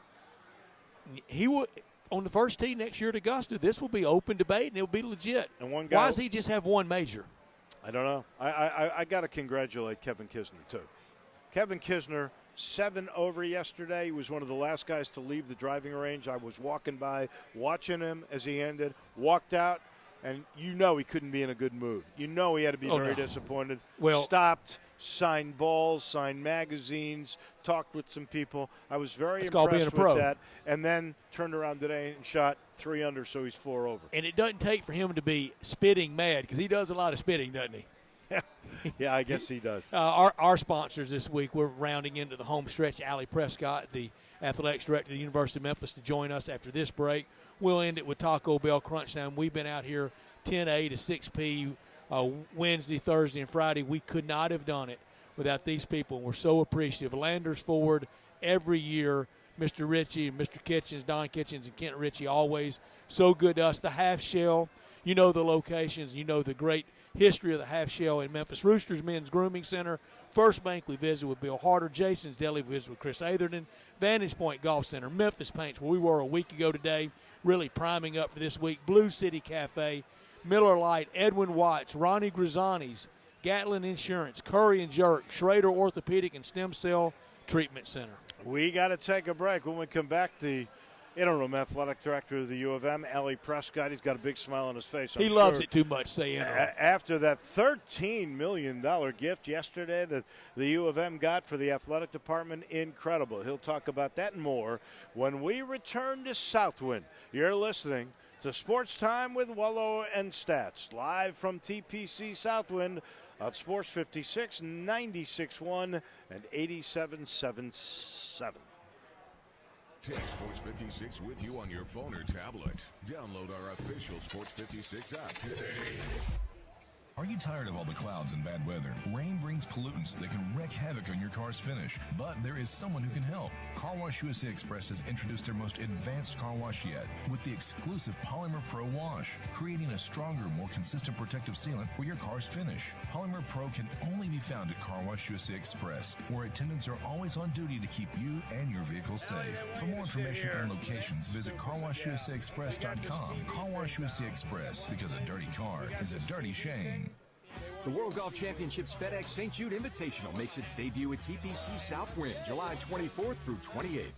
He would on the first tee next year at Augusta. This will be open debate and it'll be legit. And one guy, why does he just have one major? I don't know. I got to congratulate Kevin Kisner too. Kevin Kisner, 7 over yesterday. He was one of the last guys to leave the driving range. I was walking by, watching him as he ended, walked out, and he couldn't be in a good mood. He had to be very disappointed. Well, stopped, signed balls, signed magazines, talked with some people. I was very impressed with that. And then turned around today and shot 3 under, so he's 4 over. And it doesn't take for him to be spitting mad because he does a lot of spitting, doesn't he? Yeah, I guess he does. Our sponsors this week, we're rounding into the home stretch. Allie Prescott, the athletics director of the University of Memphis, to join us after this break. We'll end it with Taco Bell Crunch Time. We've been out here 10A to 6P Wednesday, Thursday, and Friday. We could not have done it without these people, and we're so appreciative. Landers Ford, every year, Mr. Ritchie, Mr. Kitchens, Don Kitchens, and Kent Ritchie, always so good to us. The Half Shell, the locations, the great history of the Half Shell in Memphis. Roosters Men's Grooming Center. First Bank, we visit with Bill Harder. Jason's Deli, we visit with Chris Atherton. Vantage Point Golf Center. Memphis Paints, where we were a week ago today, really priming up for this week. Blue City Cafe, Miller Lite, Edwin Watts, Ronnie Grizzani's, Gatlin Insurance, Curry and Jerk, Schrader Orthopedic and Stem Cell Treatment Center. We got to take a break. When we come back, the interim athletic director of the U of M, Allie Prescott, he's got a big smile on his face. He loves it too much, say interim. After that $13 million gift yesterday that the U of M got for the athletic department, incredible. He'll talk about that and more when we return to Southwind. You're listening to Sports Time with Wallow and Stats, live from TPC Southwind on Sports 56, 96.1, and 87.77. Take Sports 56 with you on your phone or tablet. Download our official Sports 56 app today. Are you tired of all the clouds and bad weather? Rain brings pollutants that can wreak havoc on your car's finish. But there is someone who can help. Car Wash USA Express has introduced their most advanced car wash yet with the exclusive Polymer Pro Wash, creating a stronger, more consistent protective sealant for your car's finish. Polymer Pro can only be found at Car Wash USA Express, where attendants are always on duty to keep you and your vehicle safe. For more information and locations, visit CarWashUSAExpress.com. Car Wash USA Express, because a dirty car is a dirty shame. The World Golf Championships FedEx St. Jude Invitational makes its debut at TPC Southwind, July 24th through 28th.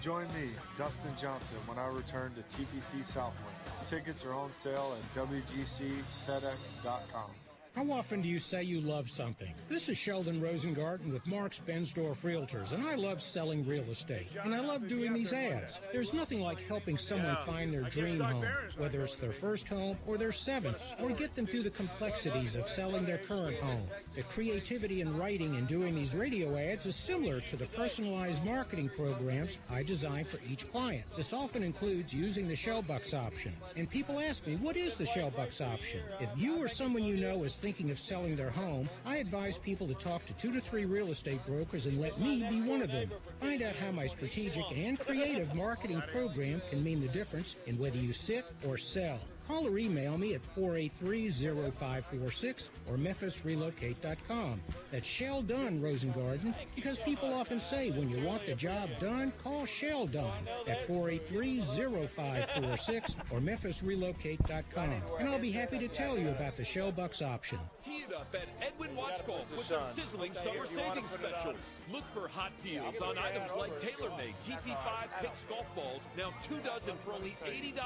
Join me, Dustin Johnson, when I return to TPC Southwind. Tickets are on sale at WGCFedEx.com. How often do you say you love something? This is Sheldon Rosengarten with Mark's Bensdorf Realtors, and I love selling real estate. And I love doing these ads. There's nothing like helping someone find their dream home, whether it's their first home or their seventh, or get them through the complexities of selling their current home. The creativity in writing and doing these radio ads is similar to the personalized marketing programs I design for each client. This often includes using the Shellbucks option. And people ask me, what is the Shellbucks option? If you or someone you know is thinking of selling their home, I advise people to talk to 2 to 3 real estate brokers and let me be one of them. Find out how my strategic and creative marketing program can mean the difference in whether you sit or sell. Call or email me at 483-0546 or memphisrelocate.com. That's Shell Done, Rosengarten, because people often say when you want the job done, call Shell Done at 483-0546 or memphisrelocate.com. And I'll be happy to tell you about the Shellbucks option. Tee it up at Edwin Watts Golf with their sizzling summer savings specials. Look for hot deals on items like TaylorMade TP5 Picks golf balls, now 2 dozen for only $80.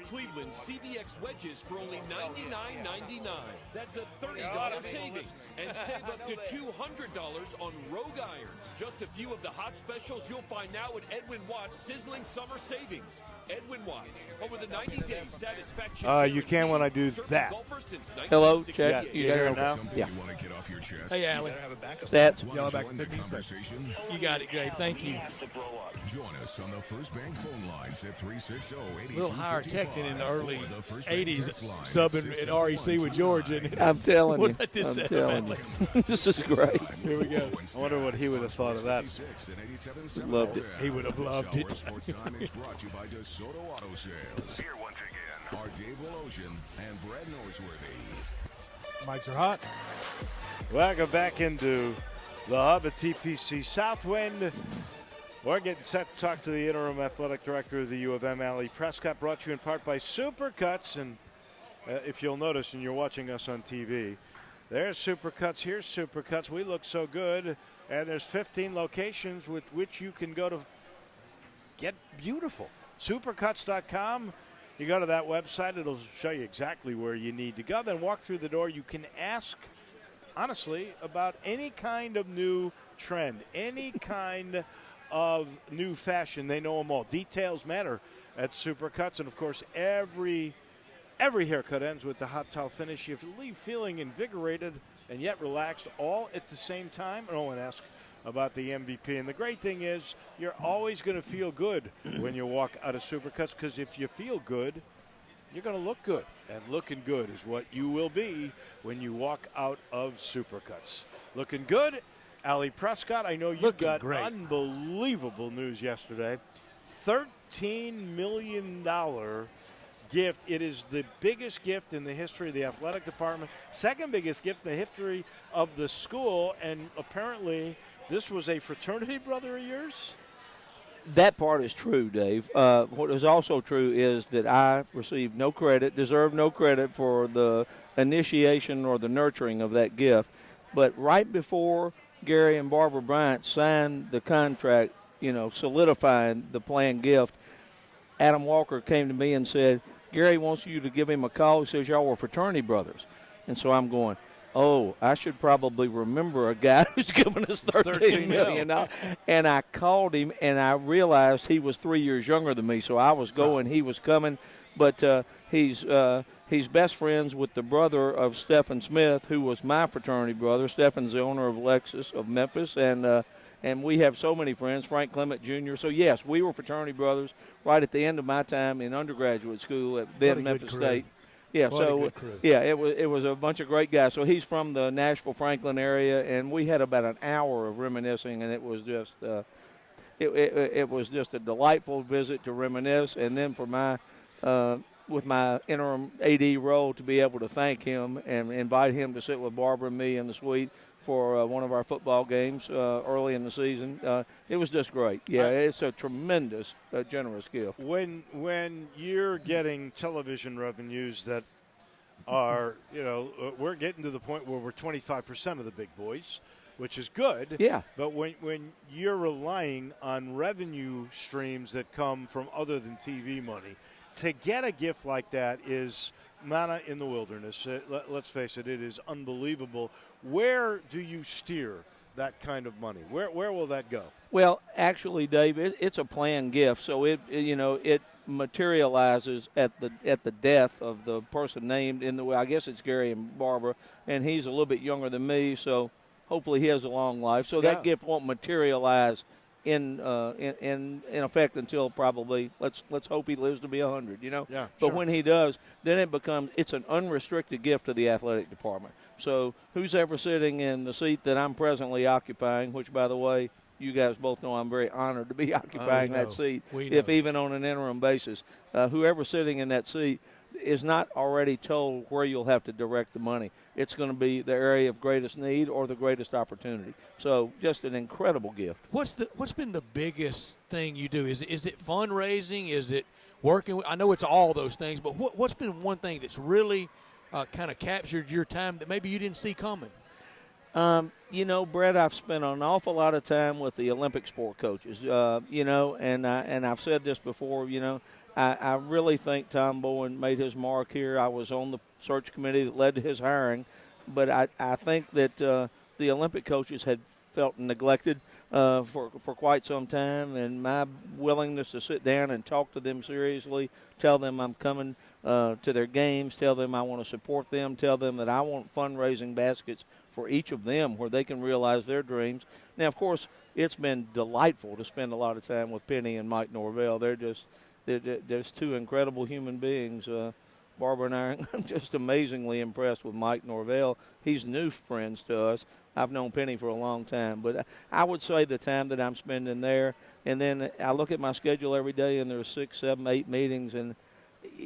Cleveland CBS wedges for only $99.99. That's a $30 savings. And save up to $200 on Rogue irons. Just a few of the hot specials you'll find now at Edwin Watts Sizzling Summer Savings. Edwin Watts, over the 90-day satisfaction. You can when I do that. Hello, check. You hear it now? Yeah. Hey, Allie. Stats. Y'all back in 15 seconds. You got it, Gabe. Thank you. Join us on the First Bank phone lines at 360-8255. A little higher tech than in the early 80s, subbing at REC with Georgia. I'm telling you. What this I'm telling you. This is great. Here we go. I wonder what he would have thought of that. Loved it. He would have loved it. Sports Time is brought to you by DeSoto Auto Sales. Here once again are Dave Wolosian and Brad Norsworthy. Mics are hot. Welcome back into the hub at TPC Southwind. We're getting set to talk to the interim athletic director of the U of M, Allie Prescott, brought to you in part by Supercuts. And if you'll notice, and you're watching us on TV, there's Supercuts, here's Supercuts. We look so good. And there's 15 locations with which you can go to get beautiful. Supercuts.com. You go to that website, it'll show you exactly where you need to go. Then walk through the door. You can ask, honestly, about any kind of new trend, any kind of new fashion. They know them all. Details matter at Supercuts. And, of course, every haircut ends with the hot towel finish. You leave feeling invigorated and yet relaxed all at the same time. And Owen asked about the MVP. And the great thing is you're always going to feel good when you walk out of Supercuts, because if you feel good, you're going to look good. And looking good is what you will be when you walk out of Supercuts. Looking good. Allie Prescott, I know you got great. Unbelievable news yesterday. $13 million gift. It is the biggest gift in the history of the athletic department, second biggest gift in the history of the school, and apparently this was a fraternity brother of yours? That part is true, Dave. What is also true is that I received no credit, deserved no credit for the initiation or the nurturing of that gift. But right before Gary and Barbara Bryant signed the contract, solidifying the planned gift, Adam Walker came to me and said, Gary wants you to give him a call. He says y'all were fraternity brothers. And so I'm going, oh, I should probably remember a guy who's given us $13 million. And I called him, and I realized he was 3 years younger than me. So I was going, he was coming. But he's best friends with the brother of Stephen Smith, who was my fraternity brother. Stephen's the owner of Lexus of Memphis, and we have so many friends, Frank Clement Jr. So, yes, we were fraternity brothers right at the end of my time in undergraduate school at then Memphis State. Yeah, it was a bunch of great guys. So he's from the Nashville-Franklin area, and we had about an hour of reminiscing, and it was just it was just a delightful visit to reminisce. And then for my with my interim AD role, to be able to thank him and invite him to sit with Barbara and me in the suite for one of our football games early in the season. It was just great. Yeah, it's a tremendous, generous gift. When you're getting television revenues that are, we're getting to the point where we're 25% of the big boys, which is good. Yeah. But when you're relying on revenue streams that come from other than TV money, to get a gift like that is manna in the wilderness. Let's face it, it is unbelievable. Where do you steer that kind of money? Where will that go? Well, actually, Dave, it's a planned gift, so it materializes at the death of the person named in the. I guess it's Gary and Barbara, and he's a little bit younger than me, so hopefully he has a long life. So that gift won't materialize in effect until probably let's hope he lives to be 100. Yeah. But sure. when he does, then it's an unrestricted gift to the athletic department. So who's ever sitting in the seat that I'm presently occupying, which by the way, you guys both know I'm very honored to be occupying that seat, if even on an interim basis. Whoever's sitting in that seat is not already told where you'll have to direct the money. It's going to be the area of greatest need or the greatest opportunity. So just an incredible gift. What's been the biggest thing you do? Is it fundraising? Is it working? I know it's all those things, but what's been one thing that's really kind of captured your time that maybe you didn't see coming? Brett, I've spent an awful lot of time with the Olympic sport coaches, and I've said this before, I really think Tom Bowen made his mark here. I was on the search committee that led to his hiring, but I think that the Olympic coaches had felt neglected for quite some time, and my willingness to sit down and talk to them seriously, tell them I'm coming to their games, tell them I want to support them, tell them that I want fundraising baskets for each of them where they can realize their dreams. Now, of course, it's been delightful to spend a lot of time with Penny and Mike Norvell. They're just two incredible human beings. Barbara and I are just amazingly impressed with Mike Norvell. He's new friends to us. I've known Penny for a long time. But I would say the time that I'm spending there, and then I look at my schedule every day, and there's 6, 7, 8 meetings, and,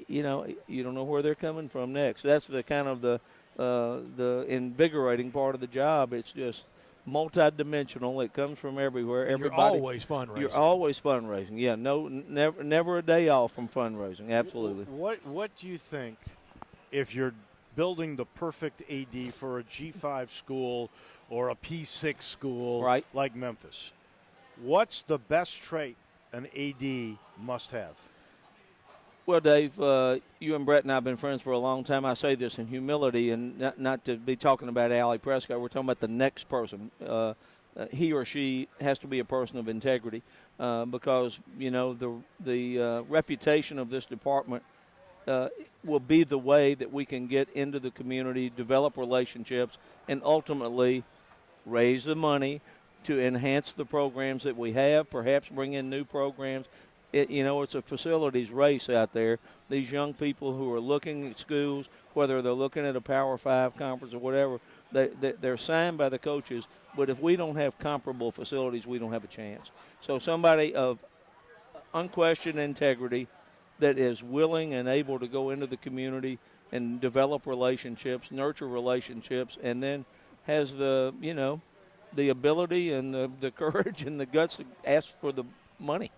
you don't know where they're coming from next. That's the kind of the invigorating part of the job. It's just multidimensional. It comes from everywhere. You're always fundraising. You're always fundraising. Yeah, never a day off from fundraising. Absolutely. What do you think if you're building the perfect AD for a G5 school or a P6 school like Memphis? What's the best trait an AD must have? Well, Dave, you and Brett and I have been friends for a long time. I say this in humility and not to be talking about Allie Prescott. We're talking about the next person. He or she has to be a person of integrity because, the reputation of this department will be the way that we can get into the community, develop relationships, and ultimately raise the money to enhance the programs that we have, perhaps bring in new programs. It's a facilities race out there. These young people who are looking at schools, whether they're looking at a Power 5 conference or whatever, they're signed by the coaches. But if we don't have comparable facilities, we don't have a chance. So somebody of unquestioned integrity that is willing and able to go into the community and develop relationships, nurture relationships, and then has the ability and the courage and the guts to ask for the money.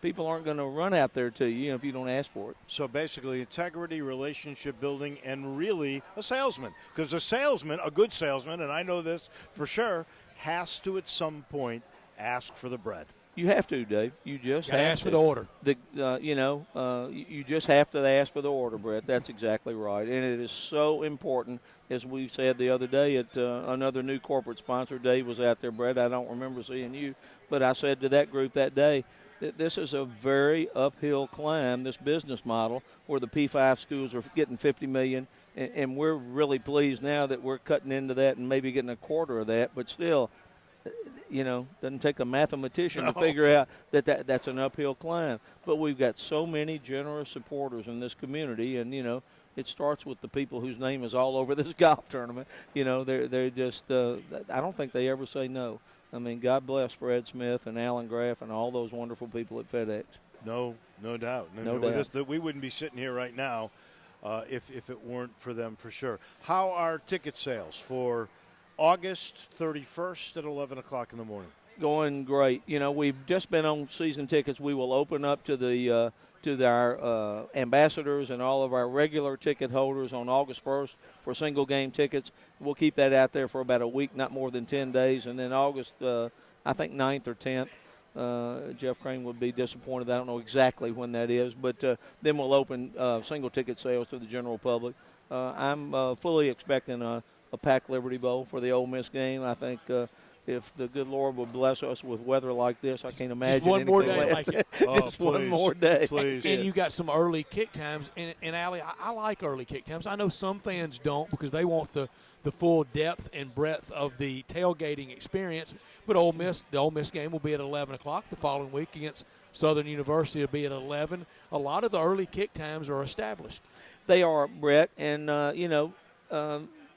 People aren't going to run out there to you if you don't ask for it. So basically integrity, relationship building, and really a salesman. Because a good salesman, and I know this for sure, has to at some point ask for the bread. You have to, Dave. You just have to ask for the order. You just have to ask for the order, Brett. That's exactly right. And it is so important, as we said the other day at another new corporate sponsor. Dave was out there, Brett. I don't remember seeing you. But I said to that group that day that this is a very uphill climb, this business model, where the P5 schools are getting $50 million, and we're really pleased now that we're cutting into that and maybe getting a quarter of that. But still, doesn't take a mathematician to figure out that's an uphill climb. But we've got so many generous supporters in this community, and, it starts with the people whose name is all over this golf tournament. They're just I don't think they ever say no. I mean, God bless Fred Smith and Alan Graff and all those wonderful people at FedEx. No doubt. No doubt. We wouldn't be sitting here right now if it weren't for them, for sure. How are ticket sales for August 31st at 11 o'clock in the morning? Going great. We've just been on season tickets. We will open up to our ambassadors and all of our regular ticket holders on August 1st for single game tickets. We'll keep that out there for about a week, not more than 10 days. And then August, I think 9th or 10th, Jeff Crane would be disappointed. I don't know exactly when that is, but then we'll open single ticket sales to the general public. I'm fully expecting a packed Liberty Bowl for the Ole Miss game. I think if the good Lord would bless us with weather like this, I can't imagine just one more day like it. Just one more day. Please. And you got some early kick times. And Allie, I like early kick times. I know some fans don't because they want the full depth and breadth of the tailgating experience. But the Ole Miss game will be at 11 o'clock the following week against Southern University. Will be at 11. A lot of the early kick times are established. They are, Brett, and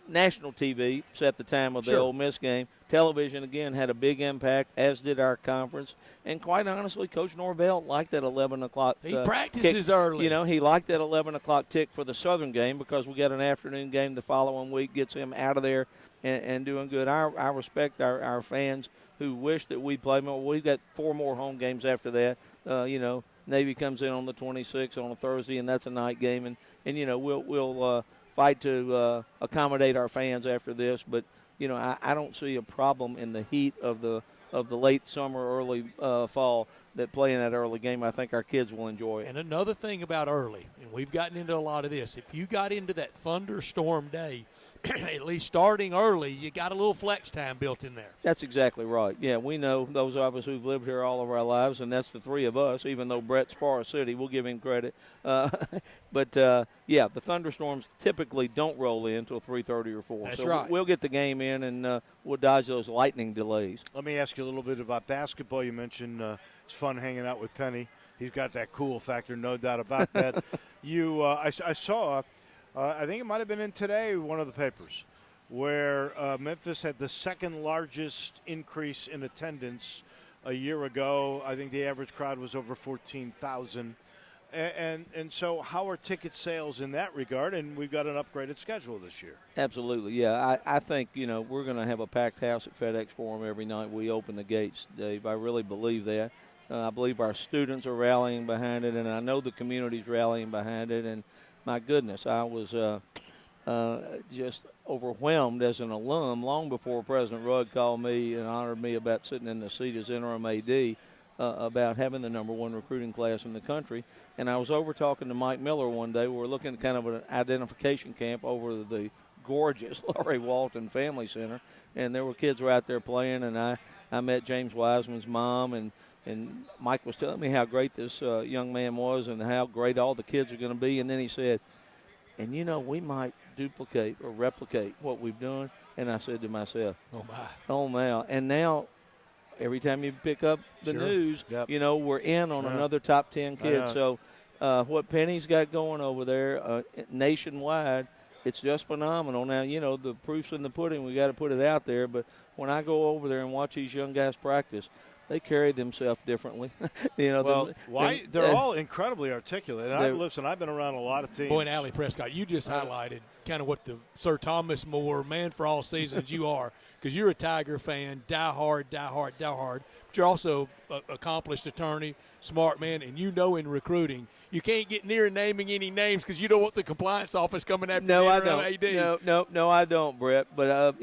national TV set the time of the Ole Miss game. Television, again, had a big impact, as did our conference. And quite honestly, Coach Norvell liked that 11 o'clock He practices kick. early. He liked that 11 o'clock tick for the Southern game because we got an afternoon game the following week, gets him out of there and doing good. I respect our fans who wish that we play more. We've got 4 more home games after that. Navy comes in on the 26th on a Thursday, and that's a night game. And we'll fight to accommodate our fans after this. But, I don't see a problem in the heat of the late summer, early fall that playing that early game. I think our kids will enjoy it. And another thing about early, and we've gotten into a lot of this, if you got into that thunderstorm day, at least starting early, you got a little flex time built in there. That's exactly right. Yeah, we know those of us who've lived here all of our lives, and that's the 3 of us, even though Brett's Forest City, we'll give him credit. But the thunderstorms typically don't roll in until 3:30 or 4. That's so right. We'll get the game in, and we'll dodge those lightning delays. Let me ask you a little bit about basketball. You mentioned it's fun hanging out with Penny. He's got that cool factor, no doubt about that. I saw, I think it might have been in today, one of the papers, where Memphis had the second largest increase in attendance a year ago. I think the average crowd was over 14,000. And so how are ticket sales in that regard? And we've got an upgraded schedule this year. Absolutely, yeah. I think, we're going to have a packed house at FedEx Forum every night we open the gates, Dave. I really believe that. I believe our students are rallying behind it, and I know the community's rallying behind it. And, my goodness, I was just overwhelmed as an alum long before President Rudd called me and honored me about sitting in the seat as interim AD about having the number 1 recruiting class in the country. And I was over talking to Mike Miller one day. We were looking at kind of an identification camp over the gorgeous Laurie Walton Family Center, and there were kids were out there playing, and I met James Wiseman's mom, and Mike was telling me how great this young man was and how great all the kids are going to be. And then he said, and we might duplicate or replicate what we've done. And I said to myself, oh my. And now every time you pick up the news, we're in on another top 10 kid. So what Penny's got going over there nationwide, it's just phenomenal. Now, the proof's in the pudding. We got to put it out there. But when I go over there and watch these young guys practice, they carry themselves differently. They're all incredibly articulate. And I've been around a lot of teams. Boy, and Allie Prescott, you just highlighted kind of what the Sir Thomas More man for all seasons you are, because you're a Tiger fan, die hard. But you're also an accomplished attorney, smart man, and in recruiting, you can't get near naming any names because you don't want the compliance office coming after No, the I interim don't. AD. No, I don't, Brett. But,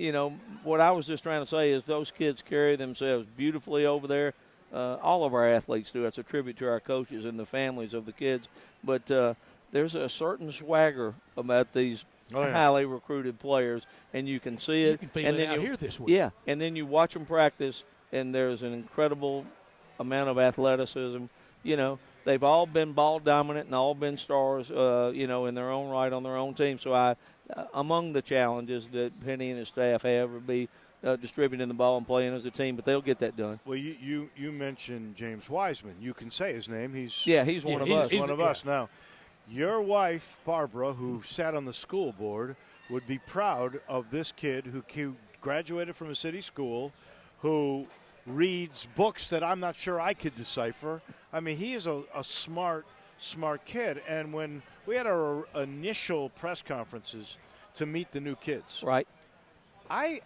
what I was just trying to say is those kids carry themselves beautifully over there. All of our athletes do. It's a tribute to our coaches and the families of the kids. But there's a certain swagger about these highly recruited players, and you can see it. You can feel it out here this week. Yeah, and then you watch them practice, and there's an incredible amount of athleticism. They've all been ball dominant and all been stars, in their own right on their own team. So among the challenges that Penny and his staff have would be distributing the ball and playing as a team, but they'll get that done. Well, you mentioned James Wiseman. You can say his name. He's one of us. He's one of us now. Your wife, Barbara, who sat on the school board, would be proud of this kid who graduated from a city school, who reads books that I'm not sure I could decipher. I mean, he is a smart kid. And when we had our initial press conferences to meet the new kids, right? I'm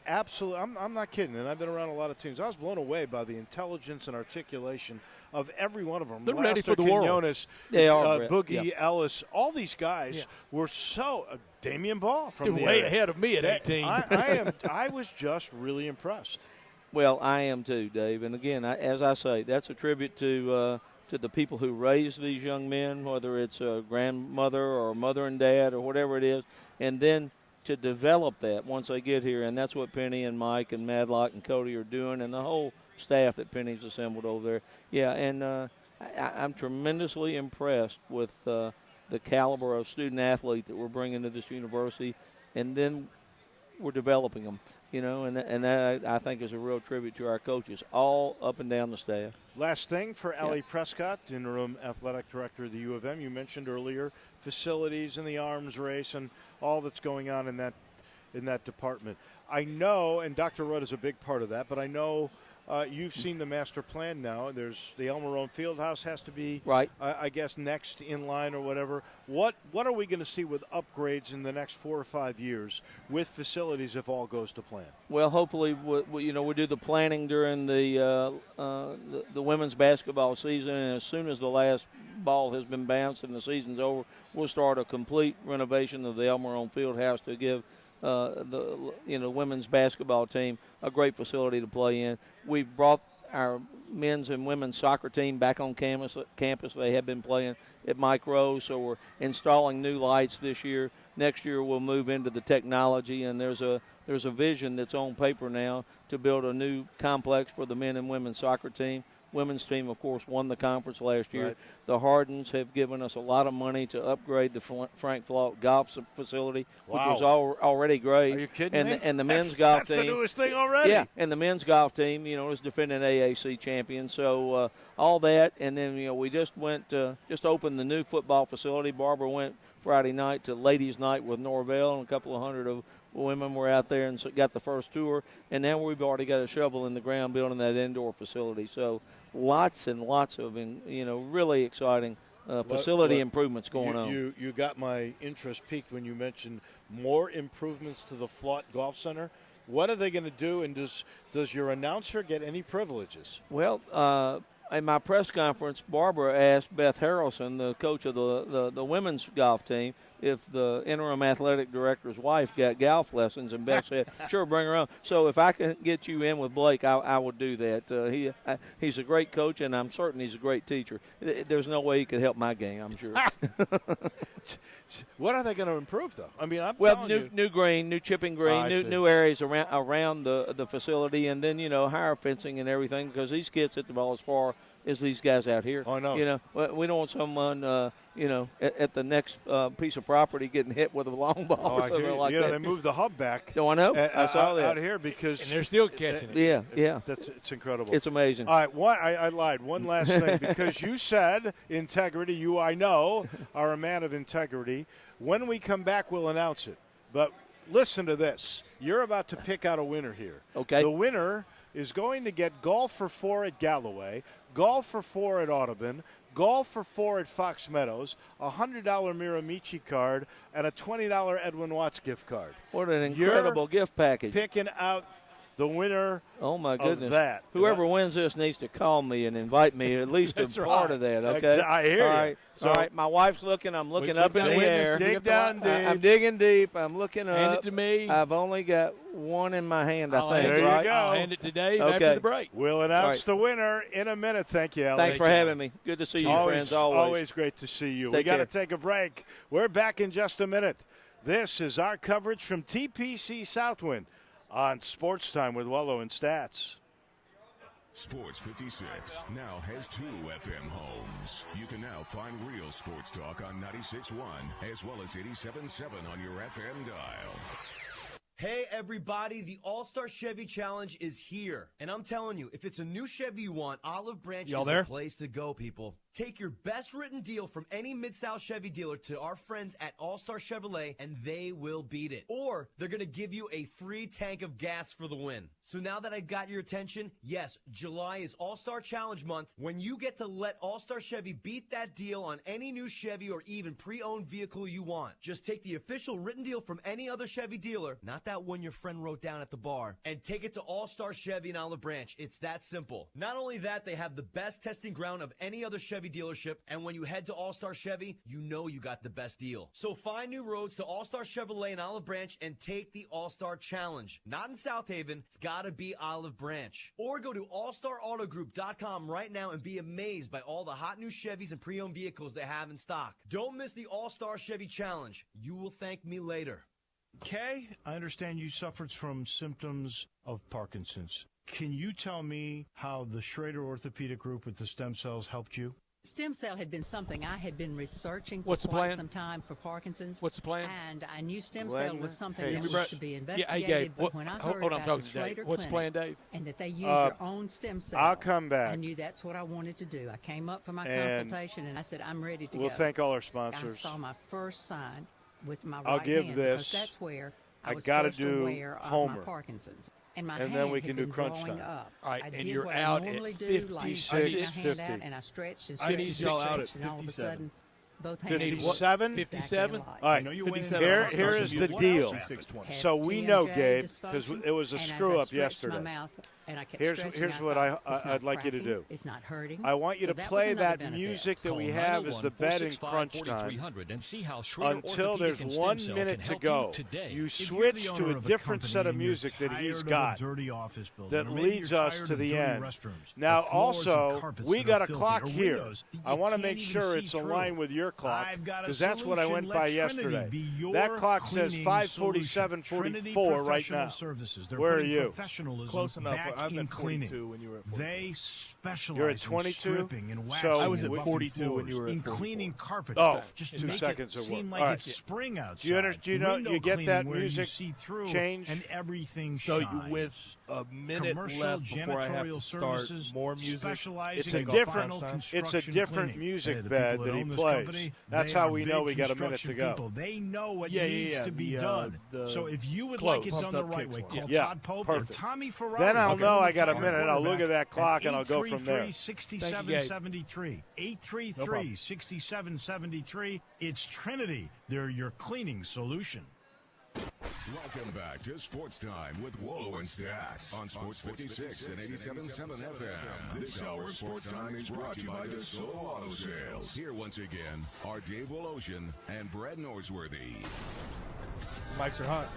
not kidding, and I've been around a lot of teams. I was blown away by the intelligence and articulation of every one of them. They're ready for the world. Quinones, they are. Boogie Ellis, all these guys were so Damian Ball from way ahead of me at 18. I was just really impressed. Well, I am too, Dave. And again, as I say, that's a tribute to the people who raise these young men, whether it's a grandmother or mother and dad or whatever it is, and then to develop that once they get here. And that's what Penny and Mike and Madlock and Cody are doing, and the whole staff that Penny's assembled over there. Yeah, and I'm tremendously impressed with the caliber of student athlete that we're bringing to this university, and then we're developing them, and that I think is a real tribute to our coaches all up and down the staff. Last thing for Allie Prescott, interim athletic director of the U of M. You mentioned earlier facilities and the arms race and all that's going on in that department. I know, and Dr. Rudd is a big part of that, but I know you've seen the master plan now. There's the El Marone Fieldhouse has to be, right. I guess, next in line or whatever. What are we going to see with upgrades in the next 4 or 5 years with facilities if all goes to plan? Well, hopefully, we do the planning during the women's basketball season, and as soon as the last ball has been bounced and the season's over, we'll start a complete renovation of the El Marone Fieldhouse to give the women's basketball team a great facility to play in. We've brought our men's and women's soccer team back on campus. They have been playing at Mike Rose, so we're installing new lights this year. Next year we'll move into the technology, and there's a vision that's on paper now to build a new complex for the men and women's soccer team. Women's team, of course, won the conference last year. Right. The Hardens have given us a lot of money to upgrade the Frank Flock golf facility, which was already great. Are you kidding me? And the men's golf team. That's the newest thing already. Yeah, and the men's golf team, is defending AAC champion. So all that, and then we just opened the new football facility. Barbara went Friday night to Ladies' Night with Norvell, and a couple of hundred of women were out there and got the first tour. And now we've already got a shovel in the ground building that indoor facility. So lots and lots of really exciting facility improvements going on. You got my interest piqued when you mentioned more improvements to the Flott Golf Center. What are they going to do, and does your announcer get any privileges? Well, in my press conference, Barbara asked Beth Harrelson, the coach of the women's golf team, if the interim athletic director's wife got golf lessons, and Beth said, sure, bring her on. So if I can get you in with Blake, I would do that. He's a great coach, and I'm certain he's a great teacher. There's no way he could help my game, I'm sure. What are they going to improve, though? I mean, new green, new chipping green, new areas around the facility, and then higher fencing and everything, because these kids hit the ball as far as these guys out here. Oh, no. We don't want someone at the next piece of property getting hit with a long ball or something like that. They moved the hub back. No, I know. I saw that out here because and they're still catching it. Yeah, it's incredible. It's amazing. All right, I lied. One last thing, because you said integrity. You, I know, are a man of integrity. When we come back, we'll announce it. But listen to this. You're about to pick out a winner here. Okay. The winner is going to get golf for 4 at Galloway, golf for 4 at Audubon, golf for 4 at Fox Meadows, a $100 Miramichi card, and a $20 Edwin Watts gift card. What an incredible gift package. Picking out the winner Oh, my goodness. of that. Whoever wins this needs to call me and invite me at least a part of that, okay? I hear All you. right. So all right, my wife's looking. I'm looking up in the air. Dig down deep. I'm digging deep. I'm looking up. Hand it to me. I've only got one in my hand, I think. There you right? go. I'll hand it to Dave Okay. after the break. We'll announce the winner in a minute. Thank you, Alex. Thanks for having me. Good to see you, friends, always. Always great to see you. We got to take a break. We're back in just a minute. This is our coverage from TPC Southwind on Sports Time with Wello and Stats. Sports 56 now has 2 FM homes. You can now find real sports talk on 96.1 as well as 87.7 on your FM dial. Hey everybody, the All-Star Chevy Challenge is here. And I'm telling you, if it's a new Chevy you want, Olive Branch is the place to go, people. Take your best written deal from any Mid-South Chevy dealer to our friends at All-Star Chevrolet, and they will beat it. Or they're going to give you a free tank of gas for the win. So now that I got your attention, yes, July is All-Star Challenge month, when you get to let All-Star Chevy beat that deal on any new Chevy or even pre-owned vehicle you want. Just take the official written deal from any other Chevy dealer, not that one your friend wrote down at the bar, and take it to All-Star Chevy in Olive Branch. It's that simple. Not only that, they have the best testing ground of any other Chevy Chevy dealership, and when you head to All-Star Chevy, you know you got the best deal. So find new roads to All-Star Chevrolet in Olive Branch and take the All-Star Challenge. Not in South Haven, it's gotta be Olive Branch. Or go to allstarautogroup.com right now and be amazed by all the hot new Chevys and pre-owned vehicles they have in stock. Don't miss the All-Star Chevy Challenge. You will thank me later. Kay, I understand you suffered from symptoms of Parkinson's. Can you tell me how the Schrader Orthopedic Group with the stem cells helped you? Stem cell had been something I had been researching for What's the quite plan? some time for Parkinson's. What's the plan? And I knew stem Glenn cell was something Hayes. that was to be investigated. Yeah, hey, Gabe, but when I heard hold on, I'm about talking the to Dave. Schrader What's the Clinic plan, Dave? and that they use your own stem cell, I'll come back. I knew that's what I wanted to do. I came up for my And consultation, and I said, I'm ready to go. we'll thank all our sponsors. I saw my first sign with my I'll right give hand this. because that's where I was gotta first do aware of Homer. my Parkinson's. And my And hand then we had can do been crunch drawing time. up. All right, I and did you're what out I normally at do, like 56, put my hand 50. out, and I stretched and I stretched need and y'all out stretched, at and all of a 57. sudden, both hands 57? 57? All right, here is the deal. So we know, Gabe, because it was a screw-up yesterday. Here's what I'd like you to do. It's not hurting. I want you So to that play was another that benefit. music that Call we have as the bed in 901-465-4300 crunch time and see how Schrader until Orthopedic there's and Stem 1 Cell minute can to help go. you today. You If switch to a different set of music that he's got that leads us to the end. Now, also, we got a clock here. I want to make sure it's aligned with your clock because that's what I went by yesterday. That clock says 5:47:44 right now. Where are you? Close enough. I'm at 42 when you were at 42. They specialize You're at 22? in stripping and waxing. So I was at and 42 when you were at in 44. cleaning carpets. Oh, just 2 make seconds it of seem work. like All it's right. spring outside. Do you know Window you get that cleaning where music you see through change? and everything So shines. with a minute Commercial left before I have to janitorial start services, more music, specializing It's a in different final it's a construction different cleaning. music Hey, the bed people that he own this plays. company, That's they how are we know big we got a minute to construction go. people. They know what Yeah, needs yeah, to be the, done. the So if you would close. like it done Pumped the up right kicks way, one. call Yeah, Todd Pope perfect. or Tommy Ferrari. Then I'll know I got a Our minute. I'll look at that clock and I'll go from there. 833-6773. 833-6773. It's Trinity. They're your cleaning solution. Welcome back to Sports Time with Wolo and Stats on Sports 56 and 87.7 FM. This hour of Sports Time is brought to you by DeSoto Auto Sales. Here once again are Dave Woloshin and Brett Norsworthy. Mics are hot.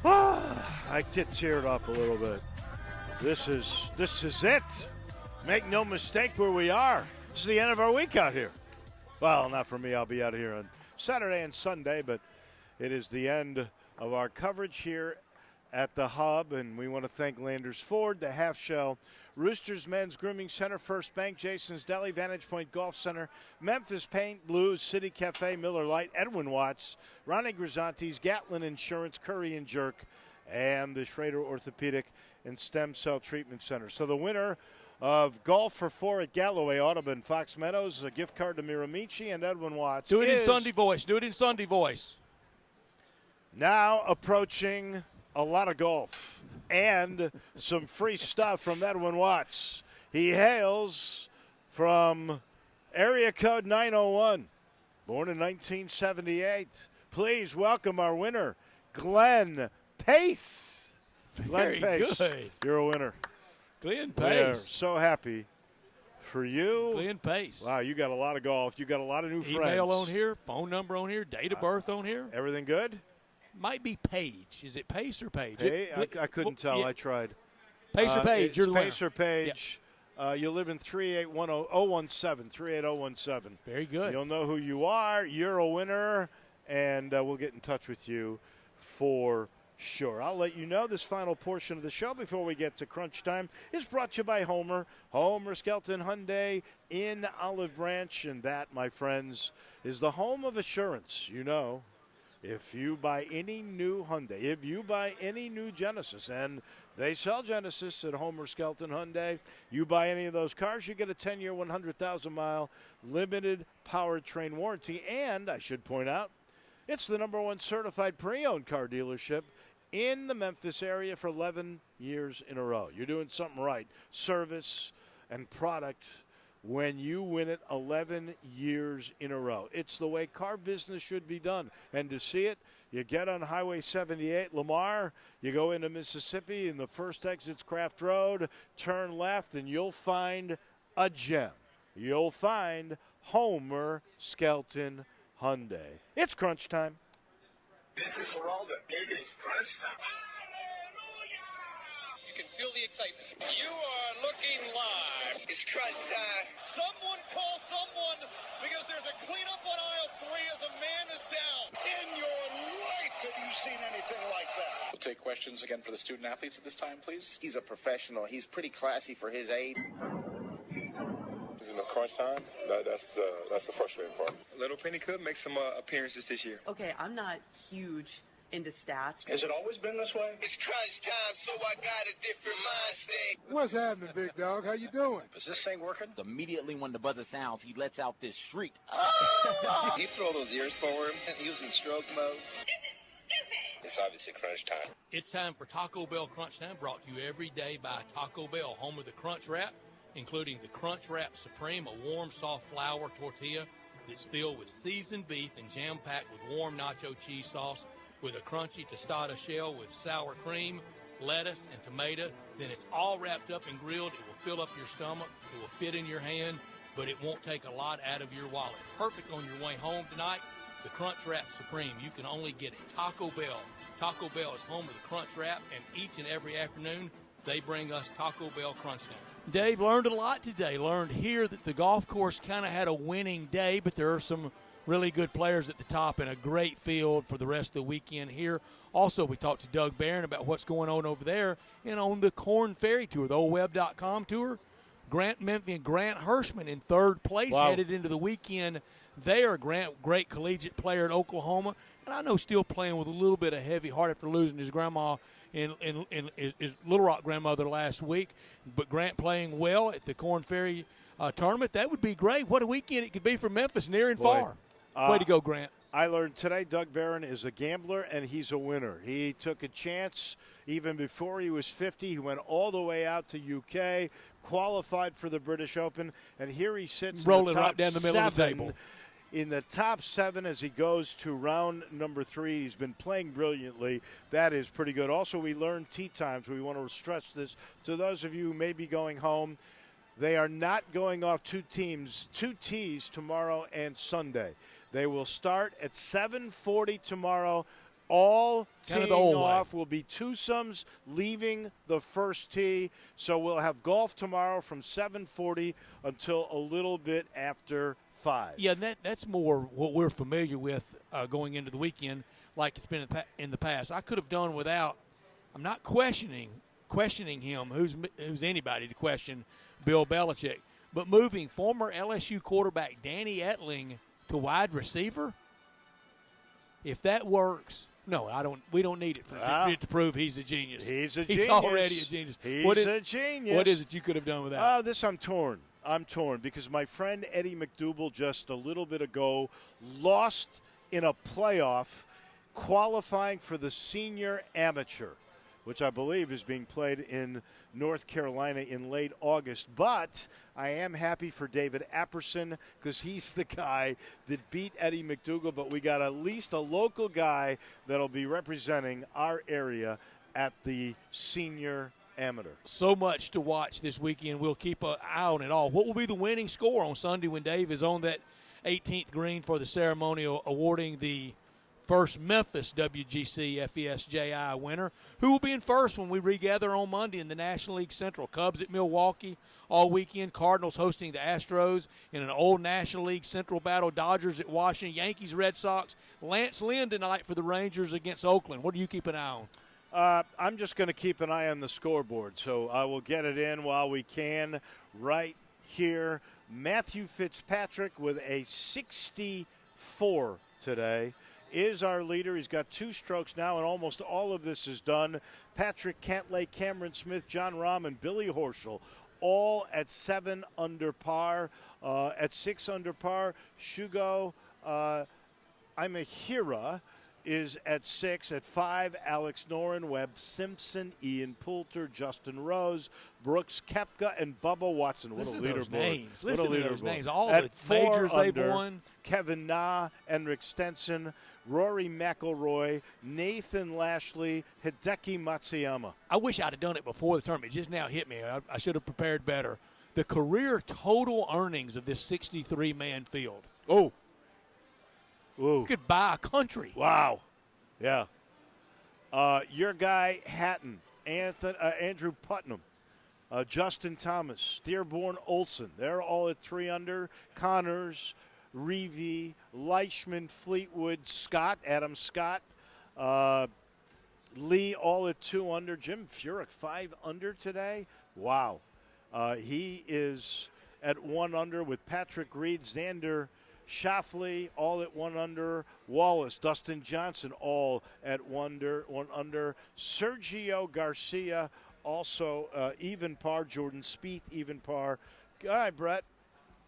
I get teared up a little bit. This is it. Make no mistake where we are. This is the end of our week out here. Well, not for me. I'll be out here on Saturday and Sunday, but it is the end of our coverage here at the Hub, and we want to thank Landers Ford, the Half Shell, Roosters Men's Grooming Center, First Bank, Jason's Deli, Vantage Point Golf Center, Memphis Paint, Blues, City Cafe, Miller Lite, Edwin Watts, Ronnie Grisanti's, Gatlin Insurance, Curry and Jerk, and the Schrader Orthopedic and Stem Cell Treatment Center. So the winner of Golf for Four at Galloway, Audubon, Fox Meadows, a gift card to Miramichi and Edwin Watts. Do it in is Sunday voice. Do it in Sunday voice. Now approaching a lot of golf and some free stuff from Edwin Watts. He hails from area code 901, born in 1978. Please welcome our winner, Glenn Pace. Very Glenn Pace, good. you're a winner. Glenn We're Pace. so happy for you. Glenn Pace. Wow, you got a lot of golf. You got a lot of new friends. Email on here, phone number on here, date of birth on here. Everything good? Might be Page. Is it Pace or Page? Hey, I couldn't tell. Yeah. I tried. Pace or Page? It's You're the winner. Pace or Page. You live in 3810017. Very good. You'll know who you are. You're a winner, and we'll get in touch with you for sure. I'll let you know this final portion of the show before we get to crunch time is brought to you by Homer. Homer Skelton Hyundai in Olive Branch, and that, my friends, is the home of assurance. You know, if you buy any new Hyundai, if you buy any new Genesis, and they sell Genesis at Homer Skelton Hyundai, you buy any of those cars, you get a 10-year, 100,000-mile limited powertrain warranty. And I should point out, it's the #1 certified pre-owned car dealership in the Memphis area for 11 years in a row. You're doing something right. Service and product when you win it 11 years in a row. It's the way car business should be done. And to see it, you get on Highway 78, Lamar, you go into Mississippi, and the first exit's Craft Road, turn left, and you'll find a gem. you'll find Homer Skelton Hyundai. It's crunch time. This is for all the biggest crunch time. You can feel the excitement. You are looking live. It's crunch time. Someone call someone because there's a cleanup on aisle 3 as a man is down. In your life have you seen anything like that? We'll take questions again for the student athletes at this time, please. He's a professional. He's pretty classy for his age. In the crunch time, that's the frustrating part. Little Penny could make some appearances this year. Okay, I'm not huge into stats. Has it always been this way? It's crunch time, so I got a different mind state. What's happening, big dog? How you doing? Is this thing working? Immediately when the buzzer sounds, he lets out this shriek. He throw those ears forward. He was in stroke mode. It's obviously crunch time. It's time for Taco Bell Crunch Time, brought to you every day by Taco Bell, home of the Crunch Wrap, including the Crunch Wrap Supreme, a warm, soft flour tortilla that's filled with seasoned beef and jam-packed with warm nacho cheese sauce, with a crunchy tostada shell with sour cream, lettuce, and tomato. Then it's all wrapped up and grilled. It will fill up your stomach. It will fit in your hand, but it won't take a lot out of your wallet. Perfect on your way home tonight. The Crunch Wrap Supreme. You can only get it Taco Bell. Taco Bell is home of the Crunch Wrap, and each and every afternoon they bring us Taco Bell Crunch Time. Dave, learned a lot today. Learned here that the golf course kind of had a winning day, but there are some really good players at the top and a great field for the rest of the weekend here. Also, we talked to Doug Barron about what's going on over there and on the Corn Ferry Tour, the oldweb.com tour. Grant Memphy and Grant Hirschman in third place headed into the weekend there. Grant, great collegiate player at Oklahoma, and I know still playing with a little bit of heavy heart after losing his grandma in his Little Rock grandmother last week. But Grant playing well at the Corn Ferry tournament. That would be great. What a weekend it could be for Memphis, near and far. Way to go, Grant. I learned today Doug Barron is a gambler, and he's a winner. He took a chance even before he was 50. He went all the way out to UK, qualified for the British Open, and here he sits rolling right down the middle of the table. In the top 7 as he goes to round number 3. He's been playing brilliantly. That is pretty good. Also, we learned tee times. We want to stress this to those of you who may be going home. They are not going off two tees tomorrow and Sunday. They will start at 7:40 tomorrow. All teeing off will be twosomes leaving the first tee. So we'll have golf tomorrow from 7:40 until a little bit after 5. Yeah, that's more what we're familiar with going into the weekend, like it's been in the past. I could have done without. I'm not questioning him. Who's anybody to question Bill Belichick? But moving former LSU quarterback Danny Etling to wide receiver, if that works, no, I don't. We don't need it to prove he's a genius. He's a genius. He's already a genius. He's a genius. What is it you could have done without? Oh, this I'm torn because my friend Eddie McDougal just a little bit ago lost in a playoff qualifying for the senior amateur, which I believe is being played in North Carolina in late August. But I am happy for David Apperson because he's the guy that beat Eddie McDougal. But we got at least a local guy that'll be representing our area at the senior amateur. So much to watch this weekend. We'll keep an eye on it all. What will be the winning score on Sunday when Dave is on that 18th green for the ceremonial awarding the first Memphis WGC FESJI winner? Who will be in first when we regather on Monday in the National League Central? Cubs at Milwaukee all weekend. Cardinals hosting the Astros in an old National League Central battle. Dodgers at Washington. Yankees, Red Sox. Lance Lynn tonight for the Rangers against Oakland. What do you keep an eye on? I'm just going to keep an eye on the scoreboard, so I will get it in while we can right here. Matthew Fitzpatrick with a 64 today is our leader. He's got 2 strokes now, and almost all of this is done. Patrick Cantlay, Cameron Smith, John Rahm, and Billy Horschel all at 7 under par. At 6 under par, Shugo Imahira is at 6. At 5, Alex Noren, Webb Simpson, Ian Poulter, Justin Rose, Brooks Koepka, and Bubba Watson. Listen what a to those leaderboard. names. What Listen a to those leaderboard. names. All at the 4 majors under, they've won. Kevin Na, Enric Stenson, Rory McIlroy, Nathan Lashley, Hideki Matsuyama. I wish I'd have done it before the tournament. It just now hit me. I should have prepared better. the career total earnings of this 63-man field. Ooh. You could buy a country. Wow. Yeah. Your guy, Hatton, Andrew Putnam, Justin Thomas, Dearborn Olson. They're all at 3 under. Connors, Reevy, Leishman, Fleetwood, Scott, Adam Scott, Lee all at 2 under. Jim Furyk 5 under today. Wow. He is at 1 under with Patrick Reed, Xander Schauffele all at 1 under. Wallace, Dustin Johnson all at 1 under. Sergio Garcia also even par. Jordan Spieth even par. All right, Brett.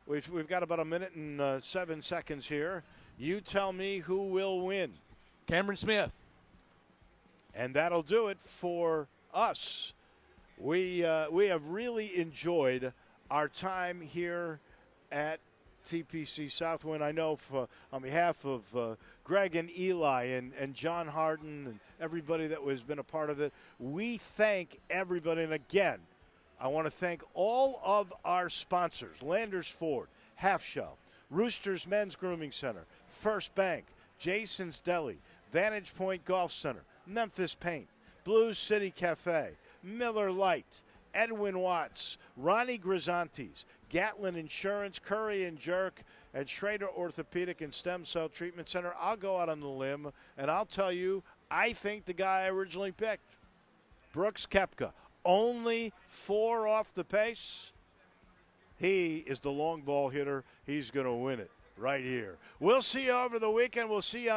We've got about a minute and 7 seconds here. You tell me who will win. Cameron Smith. And that'll do it for us. We have really enjoyed our time here at TPC Southwind. I know on behalf of Greg and Eli and John Harden and everybody that has been a part of it, we thank everybody. And again, I want to thank all of our sponsors: Landers Ford, Half Shell, Roosters Men's Grooming Center, First Bank, Jason's Deli, Vantage Point Golf Center, Memphis Paint, Blues City Cafe, Miller Lite, Edwin Watts, Ronnie Grisantes, Gatlin Insurance, Curry and Jerk, and Schrader Orthopedic and Stem Cell Treatment Center. I'll go out on the limb, and I'll tell you, I think the guy I originally picked, Brooks Koepka, only 4 off the pace. He is the long ball hitter. He's going to win it right here. We'll see you over the weekend. We'll see you on